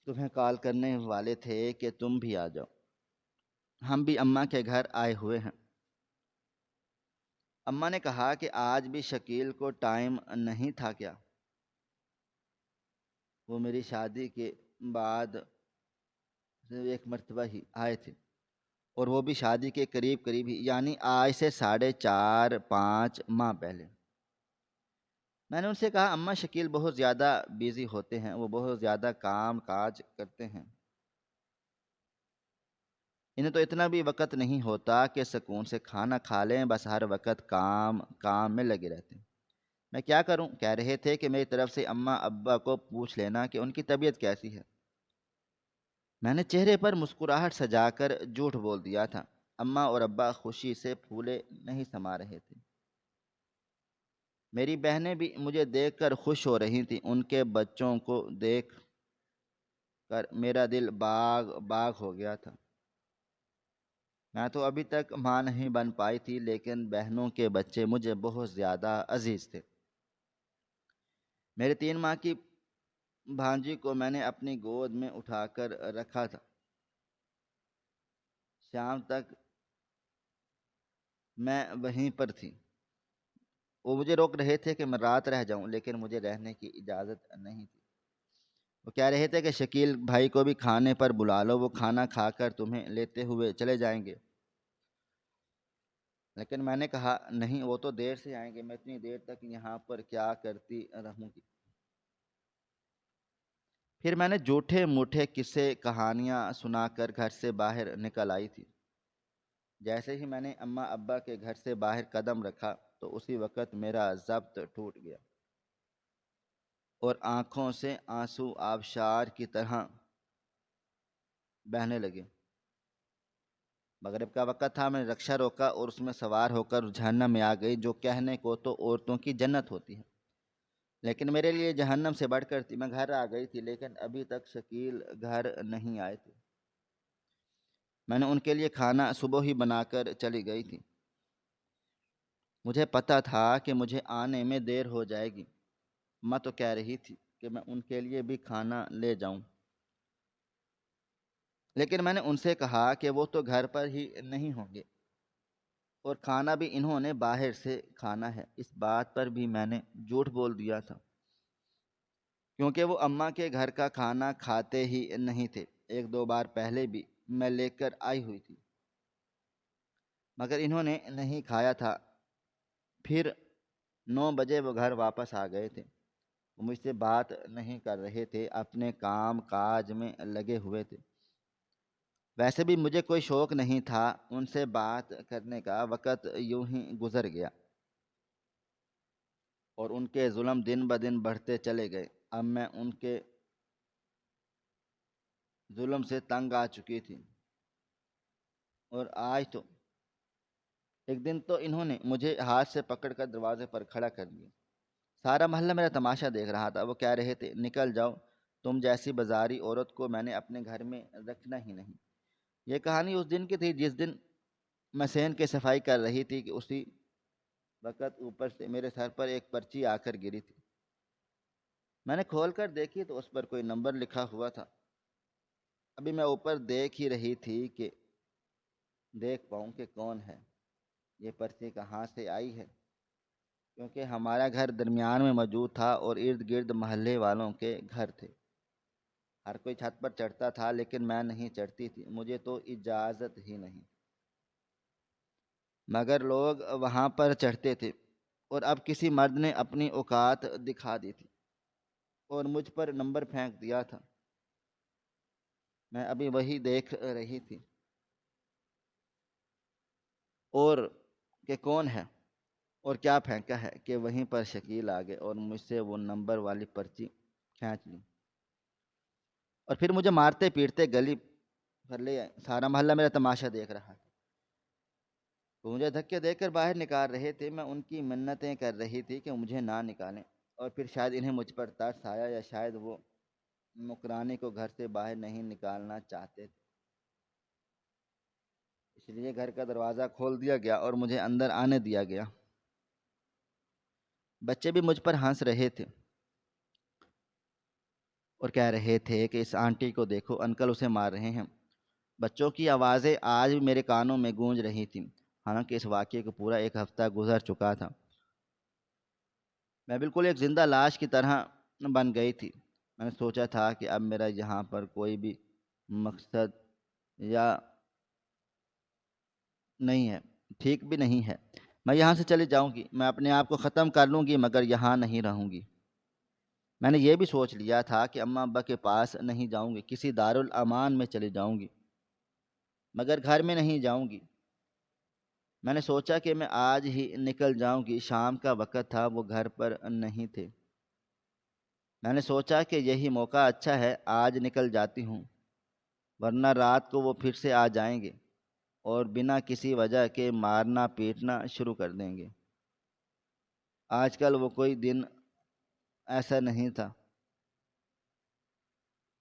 تمہیں کال کرنے والے تھے کہ تم بھی آ جاؤ، ہم بھی اماں کے گھر آئے ہوئے ہیں۔ اماں نے کہا کہ آج بھی شکیل کو ٹائم نہیں تھا کیا؟ وہ میری شادی کے بعد ایک مرتبہ ہی آئے تھے، اور وہ بھی شادی کے قریب قریب ہی، یعنی آج سے 4.5-5 ماہ پہلے۔ میں نے ان سے کہا اماں شکیل بہت زیادہ بیزی ہوتے ہیں، وہ بہت زیادہ کام کاج کرتے ہیں، انہیں تو اتنا بھی وقت نہیں ہوتا کہ سکون سے کھانا کھا لیں، بس ہر وقت کام کام میں لگے رہتے ہیں۔ میں کیا کروں؟ کہہ رہے تھے کہ میری طرف سے اماں ابا کو پوچھ لینا کہ ان کی طبیعت کیسی ہے۔ میں نے چہرے پر مسکراہٹ سجا کر جھوٹ بول دیا تھا۔ اماں اور ابا خوشی سے پھولے نہیں سما رہے تھے۔ میری بہنیں بھی مجھے دیکھ کر خوش ہو رہی تھیں، ان کے بچوں کو دیکھ کر میرا دل باغ باغ ہو گیا تھا۔ میں تو ابھی تک ماں نہیں بن پائی تھی، لیکن بہنوں کے بچے مجھے بہت زیادہ عزیز تھے۔ میرے 3 ماہ کی بھانجی کو میں نے اپنی گود میں اٹھا کر رکھا تھا۔ شام تک میں وہیں پر تھی۔ وہ مجھے روک رہے تھے کہ میں رات رہ جاؤں، لیکن مجھے رہنے کی اجازت نہیں تھی۔ وہ کہہ رہے تھے کہ شکیل بھائی کو بھی کھانے پر بلا لو، وہ کھانا کھا کر تمہیں لیتے ہوئے چلے جائیں گے۔ لیکن میں نے کہا نہیں، وہ تو دیر سے آئیں گے، میں اتنی دیر تک یہاں پر کیا کرتی رہوں گی۔ پھر میں نے جھوٹے موٹے قصے کہانیاں سنا کر گھر سے باہر نکل آئی تھی۔ جیسے ہی میں نے اماں ابا کے گھر سے باہر قدم رکھا تو اسی وقت میرا ضبط ٹوٹ گیا، اور آنکھوں سے آنسو آبشار کی طرح بہنے لگے۔ مغرب کا وقت تھا، میں نے رکشہ روکا اور اس میں سوار ہو کر جہنم میں آ گئی، جو کہنے کو تو عورتوں کی جنت ہوتی ہے، لیکن میرے لیے جہنم سے بڑھ کر تھی۔ میں گھر آ گئی تھی، لیکن ابھی تک شکیل گھر نہیں آئے تھے۔ میں نے ان کے لیے کھانا صبح ہی بنا کر چلی گئی تھی۔ مجھے پتہ تھا کہ مجھے آنے میں دیر ہو جائے گی۔ ماں تو کہہ رہی تھی کہ میں ان کے لیے بھی کھانا لے جاؤں، لیکن میں نے ان سے کہا کہ وہ تو گھر پر ہی نہیں ہوں گے، اور کھانا بھی انہوں نے باہر سے کھانا ہے۔ اس بات پر بھی میں نے جھوٹ بول دیا تھا، کیونکہ وہ اماں کے گھر کا کھانا کھاتے ہی نہیں تھے۔ 1-2 بار پہلے بھی میں لے کر آئی ہوئی تھی، مگر انہوں نے نہیں کھایا تھا۔ پھر 9 بجے وہ گھر واپس آ گئے تھے۔ وہ مجھ سے بات نہیں کر رہے تھے، اپنے کام کاج میں لگے ہوئے تھے۔ ویسے بھی مجھے کوئی شوق نہیں تھا ان سے بات کرنے کا، وقت یوں ہی گزر گیا، اور ان کے ظلم دن بدن بڑھتے چلے گئے۔ اب میں ان کے ظلم سے تنگ آ چکی تھی، اور آج تو ایک دن تو انہوں نے مجھے ہاتھ سے پکڑ کر دروازے پر کھڑا کر دیا۔ سارا محلہ میرا تماشا دیکھ رہا تھا۔ وہ کہہ رہے تھے نکل جاؤ، تم جیسی بازاری عورت کو میں نے اپنے گھر میں رکھنا ہی نہیں۔ یہ کہانی اس دن کی تھی جس دن میں صحن کی صفائی کر رہی تھی کہ اسی وقت اوپر سے میرے سر پر ایک پرچی آ کر گری تھی۔ میں نے کھول کر دیکھی تو اس پر کوئی نمبر لکھا ہوا تھا۔ ابھی میں اوپر دیکھ ہی رہی تھی کہ دیکھ پاؤں کہ کون ہے، یہ پرچی کہاں سے آئی ہے، کیونکہ ہمارا گھر درمیان میں موجود تھا اور ارد گرد محلے والوں کے گھر تھے۔ ہر کوئی چھت پر چڑھتا تھا، لیکن میں نہیں چڑھتی تھی، مجھے تو اجازت ہی نہیں، مگر لوگ وہاں پر چڑھتے تھے۔ اور اب کسی مرد نے اپنی اوقات دکھا دی تھی اور مجھ پر نمبر پھینک دیا تھا۔ میں ابھی وہی دیکھ رہی تھی، اور کہ کون ہے اور کیا پھینکا ہے، کہ وہیں پر شکیل آ گئے اور مجھ سے وہ نمبر والی پرچی کھینچ لی، اور پھر مجھے مارتے پیٹتے گلی پر لے آئے۔ سارا محلہ میرا تماشا دیکھ رہا تھا۔ وہ مجھے دھکے دے کر باہر نکال رہے تھے۔ میں ان کی منتیں کر رہی تھی کہ مجھے نہ نکالیں، اور پھر شاید انہیں مجھ پر ترس آیا، یا شاید وہ نوکرانی کو گھر سے باہر نہیں نکالنا چاہتے تھے، اس لیے گھر کا دروازہ کھول دیا گیا اور مجھے اندر آنے دیا گیا۔ بچے بھی مجھ پر ہنس رہے تھے۔ اور کہہ رہے تھے کہ اس آنٹی کو دیکھو، انکل اسے مار رہے ہیں۔ بچوں کی آوازیں آج بھی میرے کانوں میں گونج رہی تھیں، حالانکہ اس واقعے کو پورا ایک ہفتہ گزر چکا تھا۔ میں بالکل ایک زندہ لاش کی طرح بن گئی تھی۔ میں نے سوچا تھا کہ اب میرا یہاں پر کوئی بھی مقصد یا نہیں ہے، ٹھیک بھی نہیں ہے۔ میں یہاں سے چلی جاؤں گی، میں اپنے آپ کو ختم کر لوں گی، مگر یہاں نہیں رہوں گی۔ میں نے یہ بھی سوچ لیا تھا کہ اماں ابا کے پاس نہیں جاؤں گی، کسی دارالامان میں چلی جاؤں گی، مگر گھر میں نہیں جاؤں گی۔ میں نے سوچا کہ میں آج ہی نکل جاؤں گی، شام کا وقت تھا، وہ گھر پر نہیں تھے۔ میں نے سوچا کہ یہی موقع اچھا ہے، آج نکل جاتی ہوں، ورنہ رات کو وہ پھر سے آ جائیں گے اور بنا کسی وجہ کے مارنا پیٹنا شروع کر دیں گے۔ آج کل وہ کوئی دن ایسا نہیں تھا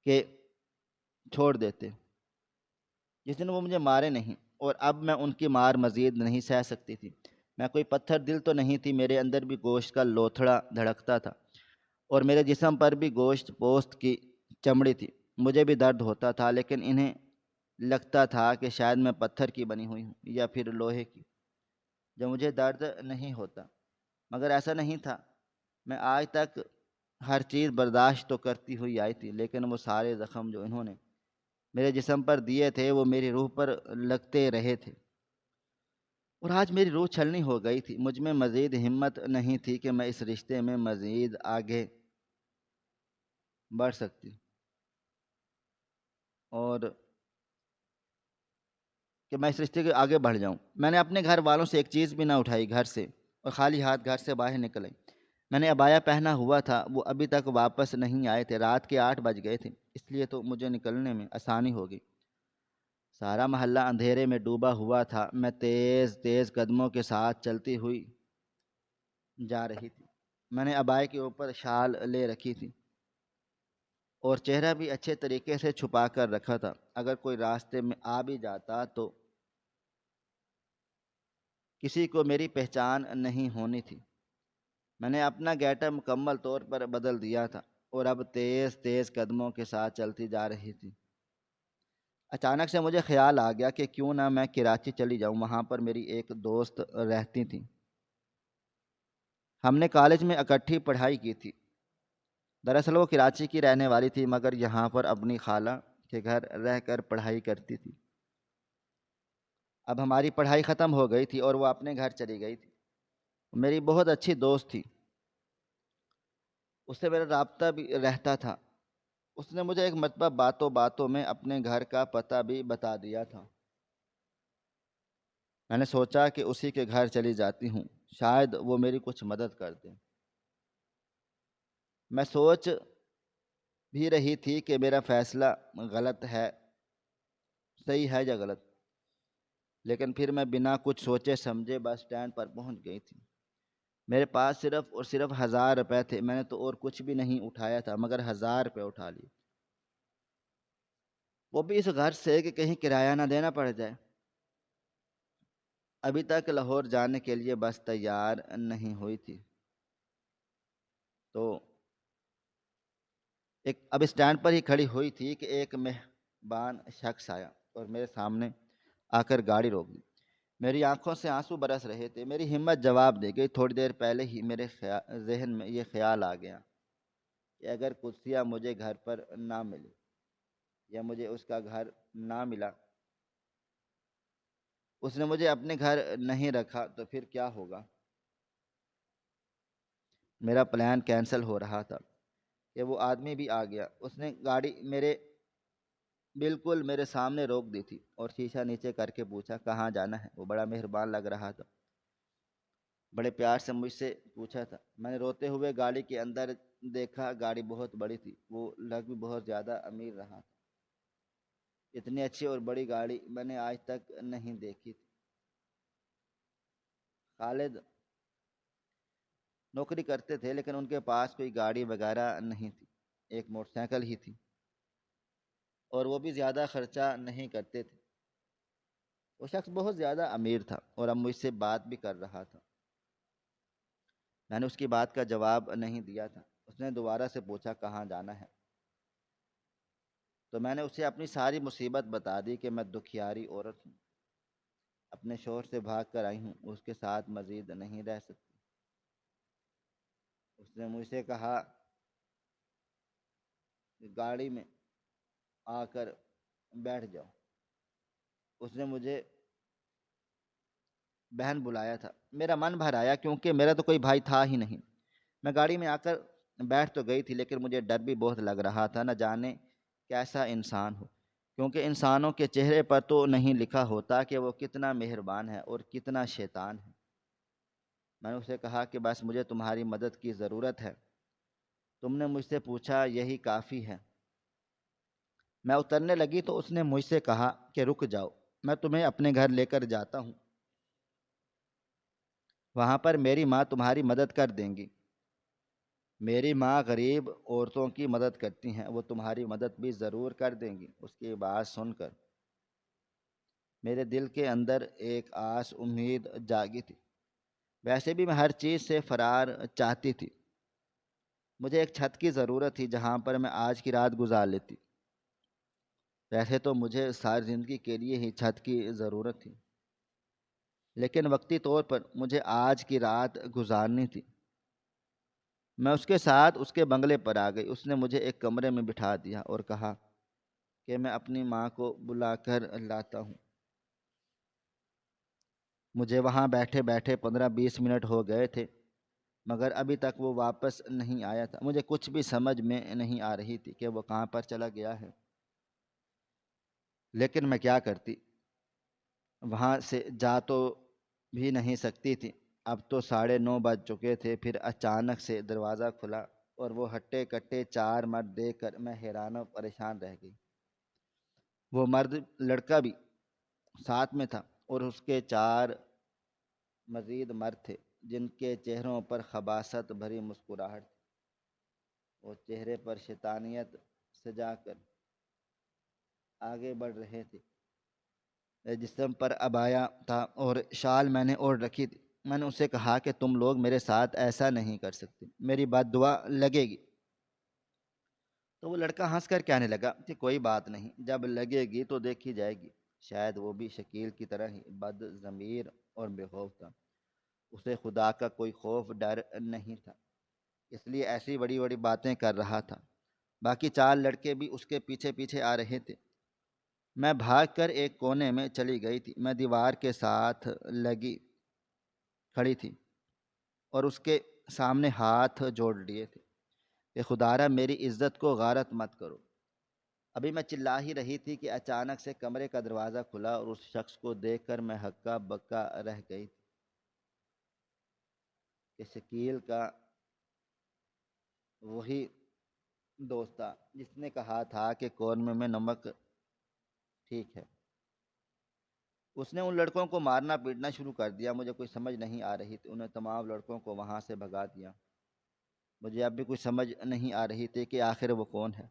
کہ چھوڑ دیتے جس دن وہ مجھے مارے نہیں، اور اب میں ان کی مار مزید نہیں سہ سکتی تھی۔ میں کوئی پتھر دل تو نہیں تھی، میرے اندر بھی گوشت کا لوتھڑا دھڑکتا تھا، اور میرے جسم پر بھی گوشت پوست کی چمڑی تھی۔ مجھے بھی درد ہوتا تھا، لیکن انہیں لگتا تھا کہ شاید میں پتھر کی بنی ہوئی ہوں یا پھر لوہے کی، جو مجھے درد نہیں ہوتا۔ مگر ایسا نہیں تھا۔ میں آج تک ہر چیز برداشت تو کرتی ہوئی آئی تھی، لیکن وہ سارے زخم جو انہوں نے میرے جسم پر دیے تھے وہ میری روح پر لگتے رہے تھے، اور آج میری روح چھلنی ہو گئی تھی۔ مجھ میں مزید ہمت نہیں تھی کہ میں اس رشتے میں مزید آگے بڑھ سکتی، اور کہ میں اس رشتے کے آگے بڑھ جاؤں۔ میں نے اپنے گھر والوں سے ایک چیز بھی نہ اٹھائی گھر سے، اور خالی ہاتھ گھر سے باہر نکلے۔ میں نے عبایا پہنا ہوا تھا، وہ ابھی تک واپس نہیں آئے تھے، رات کے 8 بج گئے تھے، اس لیے تو مجھے نکلنے میں آسانی ہو گئی۔ سارا محلہ اندھیرے میں ڈوبا ہوا تھا۔ میں تیز تیز قدموں کے ساتھ چلتی ہوئی جا رہی تھی۔ میں نے عبایا کے اوپر شال لے رکھی تھی، اور چہرہ بھی اچھے طریقے سے چھپا کر رکھا تھا۔ اگر کوئی راستے میں آ بھی جاتا تو کسی کو میری پہچان نہیں ہونی تھی۔ میں نے اپنا گیٹ اپ مکمل طور پر بدل دیا تھا، اور اب تیز تیز قدموں کے ساتھ چلتی جا رہی تھی۔ اچانک سے مجھے خیال آ گیا کہ کیوں نہ میں کراچی چلی جاؤں، وہاں پر میری ایک دوست رہتی تھی۔ ہم نے کالج میں اکٹھی پڑھائی کی تھی۔ دراصل وہ کراچی کی رہنے والی تھی، مگر یہاں پر اپنی خالہ کے گھر رہ کر پڑھائی کرتی تھی۔ اب ہماری پڑھائی ختم ہو گئی تھی اور وہ اپنے گھر چلی گئی تھی۔ میری بہت اچھی دوست تھی، اس سے میرا رابطہ بھی رہتا تھا۔ اس نے مجھے ایک مرتبہ باتوں باتوں میں اپنے گھر کا پتہ بھی بتا دیا تھا۔ میں نے سوچا کہ اسی کے گھر چلی جاتی ہوں، شاید وہ میری کچھ مدد کر دے۔ میں سوچ بھی رہی تھی کہ میرا فیصلہ غلط ہے، صحیح ہے یا غلط، لیکن پھر میں بنا کچھ سوچے سمجھے بس اسٹینڈ پر پہنچ گئی تھی۔ میرے پاس صرف اور صرف 1000 روپے تھے۔ میں نے تو اور کچھ بھی نہیں اٹھایا تھا، مگر 1000 روپے اٹھا لیے، وہ بھی اس گھر سے کہ کہیں کرایہ نہ دینا پڑ جائے۔ ابھی تک لاہور جانے کے لیے بس تیار نہیں ہوئی تھی، تو اب اسٹینڈ پر ہی کھڑی ہوئی تھی کہ ایک مہربان شخص آیا اور میرے سامنے آ کر گاڑی روک دی۔ میری آنکھوں سے آنسو برس رہے تھے۔ میری ہمت جواب دے گئی۔ تھوڑی دیر پہلے ہی میرے ذہن میں یہ خیال آ گیا کہ اگر قدسیہ مجھے گھر پر نہ ملے، یا مجھے اس کا گھر نہ ملا، اس نے مجھے اپنے گھر نہیں رکھا، تو پھر کیا ہوگا؟ میرا پلان کینسل ہو رہا تھا کہ وہ آدمی بھی آ گیا۔ اس نے گاڑی بالکل میرے سامنے روک دی تھی اور شیشہ نیچے کر کے پوچھا کہاں جانا ہے۔ وہ بڑا مہربان لگ رہا تھا، بڑے پیار سے مجھ سے پوچھا تھا۔ میں نے روتے ہوئے گاڑی کے اندر دیکھا، گاڑی بہت بڑی تھی، وہ لگ بھی بہت زیادہ امیر رہا تھا۔ اتنی اچھی اور بڑی گاڑی میں نے آج تک نہیں دیکھی تھی۔ خالد نوکری کرتے تھے، لیکن ان کے پاس کوئی گاڑی وغیرہ نہیں تھی، ایک موٹر سائیکل ہی تھی، اور وہ بھی زیادہ خرچہ نہیں کرتے تھے۔ وہ شخص بہت زیادہ امیر تھا اور اب مجھ سے بات بھی کر رہا تھا۔ میں نے اس کی بات کا جواب نہیں دیا تھا۔ اس نے دوبارہ سے پوچھا کہاں جانا ہے۔ تو میں نے اسے اپنی ساری مصیبت بتا دی کہ میں دکھیاری عورت ہوں، اپنے شوہر سے بھاگ کر آئی ہوں، اس کے ساتھ مزید نہیں رہ سکتی۔ اس نے مجھ سے کہا کہ گاڑی میں آ کر بیٹھ جاؤ۔ اس نے مجھے بہن بلایا تھا۔ میرا من بھر آیا کیونکہ میرا تو کوئی بھائی تھا ہی نہیں۔ میں گاڑی میں آ کر بیٹھ تو گئی تھی لیکن مجھے ڈر بھی بہت لگ رہا تھا، نہ جانے کیسا انسان ہو، کیونکہ انسانوں کے چہرے پر تو نہیں لکھا ہوتا کہ وہ کتنا مہربان ہے اور کتنا شیطان ہے۔ میں نے اسے کہا کہ بس مجھے تمہاری مدد کی ضرورت ہے، تم نے مجھ سے پوچھا یہی کافی ہے۔ میں اترنے لگی تو اس نے مجھ سے کہا کہ رک جاؤ، میں تمہیں اپنے گھر لے کر جاتا ہوں، وہاں پر میری ماں تمہاری مدد کر دیں گی۔ میری ماں غریب عورتوں کی مدد کرتی ہیں، وہ تمہاری مدد بھی ضرور کر دیں گی۔ اس کی بات سن کر میرے دل کے اندر ایک آس امید جاگی تھی۔ ویسے بھی میں ہر چیز سے فرار چاہتی تھی، مجھے ایک چھت کی ضرورت تھی جہاں پر میں آج کی رات گزار لیتی۔ ویسے تو مجھے ساری زندگی کے لیے ہی چھت کی ضرورت تھی، لیکن وقتی طور پر مجھے آج کی رات گزارنی تھی۔ میں اس کے ساتھ اس کے بنگلے پر آ گئی۔ اس نے مجھے ایک کمرے میں بٹھا دیا اور کہا کہ میں اپنی ماں کو بلا کر لاتا ہوں۔ مجھے وہاں بیٹھے بیٹھے 15-20 منٹ ہو گئے تھے مگر ابھی تک وہ واپس نہیں آیا تھا۔ مجھے کچھ بھی سمجھ میں نہیں آ رہی تھی کہ وہ کہاں پر چلا گیا ہے، لیکن میں کیا کرتی، وہاں سے جا تو بھی نہیں سکتی تھی۔ اب تو 9:30 بج چکے تھے۔ پھر اچانک سے دروازہ کھلا اور وہ ہٹے کٹے 4 مرد دیکھ کر میں حیران و پریشان رہ گئی۔ وہ مرد لڑکا بھی ساتھ میں تھا اور اس کے 4 مزید مرد تھے جن کے چہروں پر خباثت بھری مسکراہٹ تھی۔ وہ چہرے پر شیطانیت سجا کر آگے بڑھ رہے تھے۔ جسم پر عبایا تھا اور شال میں نے اوڑھ رکھی تھی۔ میں نے اسے کہا کہ تم لوگ میرے ساتھ ایسا نہیں کر سکتے، میری بد دعا لگے گی۔ تو وہ لڑکا ہنس کر کہنے لگا کہ کوئی بات نہیں، جب لگے گی تو دیکھی جائے گی۔ شاید وہ بھی شکیل کی طرح ہی بد ضمیر اور بے خوف تھا، اسے خدا کا کوئی خوف ڈر نہیں تھا، اس لیے ایسی بڑی بڑی باتیں کر رہا تھا۔ باقی 4 لڑکے بھی اس کے پیچھے پیچھے آ رہے تھے۔ میں بھاگ کر ایک کونے میں چلی گئی تھی۔ میں دیوار کے ساتھ لگی کھڑی تھی اور اس کے سامنے ہاتھ جوڑ لیے تھے کہ خدارا میری عزت کو غارت مت کرو۔ ابھی میں چلا ہی رہی تھی کہ اچانک سے کمرے کا دروازہ کھلا اور اس شخص کو دیکھ کر میں ہکا بکا رہ گئی تھی کہ شکیل کا وہی دوست تھا جس نے کہا تھا کہ قورمے میں نمک ٹھیک ہے۔ اس نے ان لڑکوں کو مارنا پیٹنا شروع کر دیا۔ مجھے کوئی سمجھ نہیں آ رہی تھی، انہیں تمام لڑکوں کو وہاں سے بھگا دیا۔ مجھے اب بھی کچھ سمجھ نہیں آ رہی تھی کہ آخر وہ کون ہے۔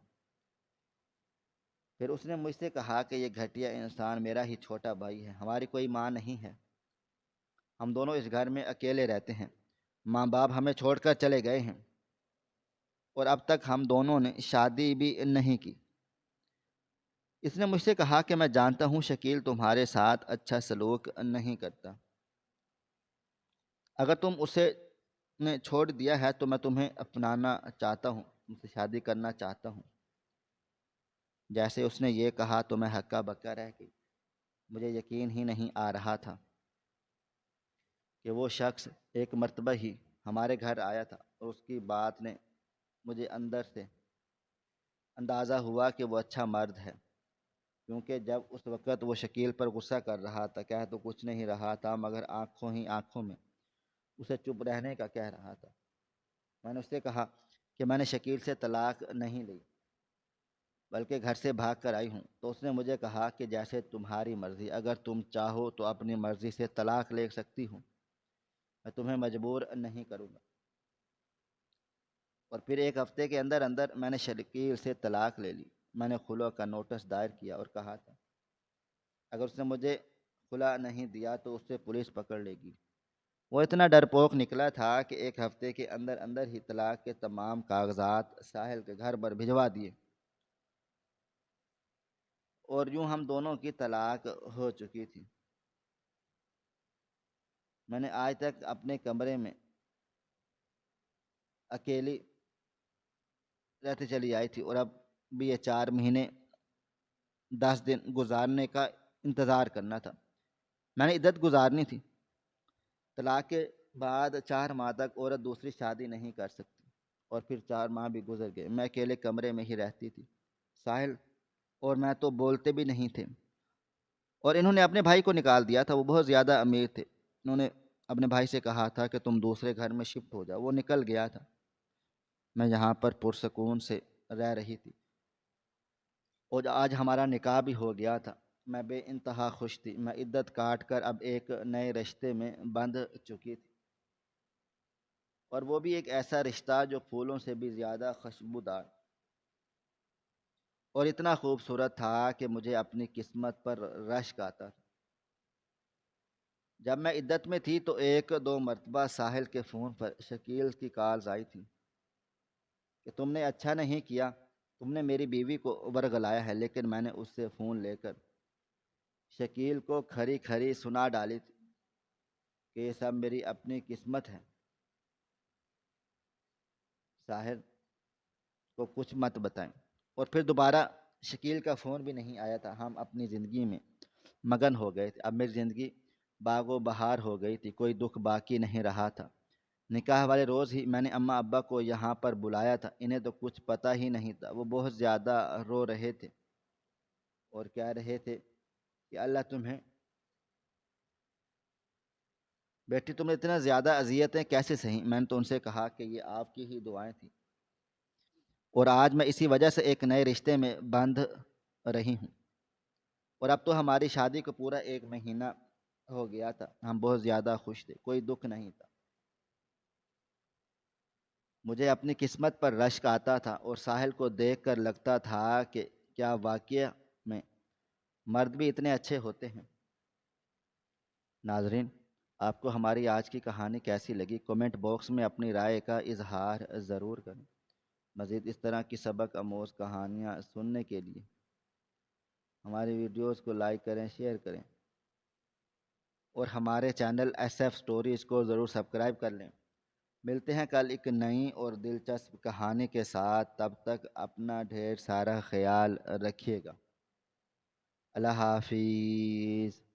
پھر اس نے مجھ سے کہا کہ یہ گھٹیا انسان میرا ہی چھوٹا بھائی ہے، ہماری کوئی ماں نہیں ہے، ہم دونوں اس گھر میں اکیلے رہتے ہیں، ماں باپ ہمیں چھوڑ کر چلے گئے ہیں اور اب تک ہم دونوں نے شادی بھی نہیں کی۔ اس نے مجھ سے کہا کہ میں جانتا ہوں شکیل تمہارے ساتھ اچھا سلوک نہیں کرتا، اگر تم اسے نے چھوڑ دیا ہے تو میں تمہیں اپنانا چاہتا ہوں، تم سے شادی کرنا چاہتا ہوں۔ جیسے اس نے یہ کہا تو میں ہکا بکا رہ گئی۔ مجھے یقین ہی نہیں آ رہا تھا کہ وہ شخص ایک مرتبہ ہی ہمارے گھر آیا تھا اور اس کی بات نے مجھے اندر سے اندازہ ہوا کہ وہ اچھا مرد ہے، کیونکہ جب اس وقت وہ شکیل پر غصہ کر رہا تھا، کہہ تو کچھ نہیں رہا تھا مگر آنکھوں ہی آنکھوں میں اسے چپ رہنے کا کہہ رہا تھا۔ میں نے اس سے کہا کہ میں نے شکیل سے طلاق نہیں لی بلکہ گھر سے بھاگ کر آئی ہوں۔ تو اس نے مجھے کہا کہ جیسے تمہاری مرضی، اگر تم چاہو تو اپنی مرضی سے طلاق لے سکتی ہوں، میں تمہیں مجبور نہیں کروں گا۔ اور پھر 1 ہفتے کے اندر اندر میں نے شکیل سے طلاق لے لی۔ میں نے خلوع کا نوٹس دائر کیا اور کہا تھا اگر اس نے مجھے خلع نہیں دیا تو اس سے پولیس پکڑ لے گی۔ وہ اتنا ڈرپوک نکلا تھا کہ 1 ہفتے کے اندر اندر ہی طلاق کے تمام کاغذات ساحل کے گھر پر بھجوا دیے۔ اور یوں ہم دونوں کی طلاق ہو چکی تھی۔ میں نے آج تک اپنے کمرے میں اکیلی رہتے چلی آئی تھی، اور اب بھی یہ 4 مہینے 10 دن گزارنے کا انتظار کرنا تھا۔ میں نے عدت گزارنی تھی۔ طلاق کے بعد 4 ماہ تک عورت دوسری شادی نہیں کر سکتی، اور پھر 4 ماہ بھی گزر گئے، میں اکیلے کمرے میں ہی رہتی تھی۔ ساحل اور میں تو بولتے بھی نہیں تھے، اور انہوں نے اپنے بھائی کو نکال دیا تھا۔ وہ بہت زیادہ امیر تھے۔ انہوں نے اپنے بھائی سے کہا تھا کہ تم دوسرے گھر میں شفٹ ہو جاؤ۔ وہ نکل گیا تھا۔ میں یہاں پر پرسکون سے رہ رہی تھی، اور آج ہمارا نکاح بھی ہو گیا تھا۔ میں بے انتہا خوش تھی۔ میں عدت کاٹ کر اب ایک نئے رشتے میں بندھ چکی تھی، اور وہ بھی ایک ایسا رشتہ جو پھولوں سے بھی زیادہ خوشبودار اور اتنا خوبصورت تھا کہ مجھے اپنی قسمت پر رشک آتا تھا۔ جب میں عدت میں تھی تو 1 2 مرتبہ ساحل کے فون پر شکیل کی کالز آئی تھی کہ تم نے اچھا نہیں کیا، تم نے میری بیوی کو ورگلایا ہے۔ لیکن میں نے اس سے فون لے کر شکیل کو کھری کھری سنا ڈالی تھی کہ یہ سب میری اپنی قسمت ہے۔ ساحل کو کچھ مت بتائیں۔ اور پھر دوبارہ شکیل کا فون بھی نہیں آیا تھا۔ ہم اپنی زندگی میں مگن ہو گئے تھے۔ اب میری زندگی باغ و بہار ہو گئی تھی، کوئی دکھ باقی نہیں رہا تھا۔ نکاح والے روز ہی میں نے اماں ابا کو یہاں پر بلایا تھا۔ انہیں تو کچھ پتہ ہی نہیں تھا۔ وہ بہت زیادہ رو رہے تھے اور کہہ رہے تھے کہ اللہ تمہیں، بیٹی تمہیں اتنا زیادہ اذیتیں کیسے سہیں۔ میں نے تو ان سے کہا کہ یہ آپ کی ہی دعائیں تھیں، اور آج میں اسی وجہ سے ایک نئے رشتے میں بندھ رہی ہوں۔ اور اب تو ہماری شادی کو پورا 1 مہینہ ہو گیا تھا۔ ہم بہت زیادہ خوش تھے، کوئی دکھ نہیں تھا۔ مجھے اپنی قسمت پر رشک آتا تھا، اور ساحل کو دیکھ کر لگتا تھا کہ کیا واقعہ میں مرد بھی اتنے اچھے ہوتے ہیں۔ ناظرین، آپ کو ہماری آج کی کہانی کیسی لگی؟ کومنٹ باکس میں اپنی رائے کا اظہار ضرور کریں۔ مزید اس طرح کی سبق آموز کہانیاں سننے کے لیے ہماری ویڈیوز کو لائک کریں، شیئر کریں، اور ہمارے چینل ایس ایف سٹوریز کو ضرور سبسکرائب کر لیں۔ ملتے ہیں کل ایک نئی اور دلچسپ کہانی کے ساتھ۔ تب تک اپنا ڈھیر سارا خیال رکھیے گا۔ اللہ حافظ۔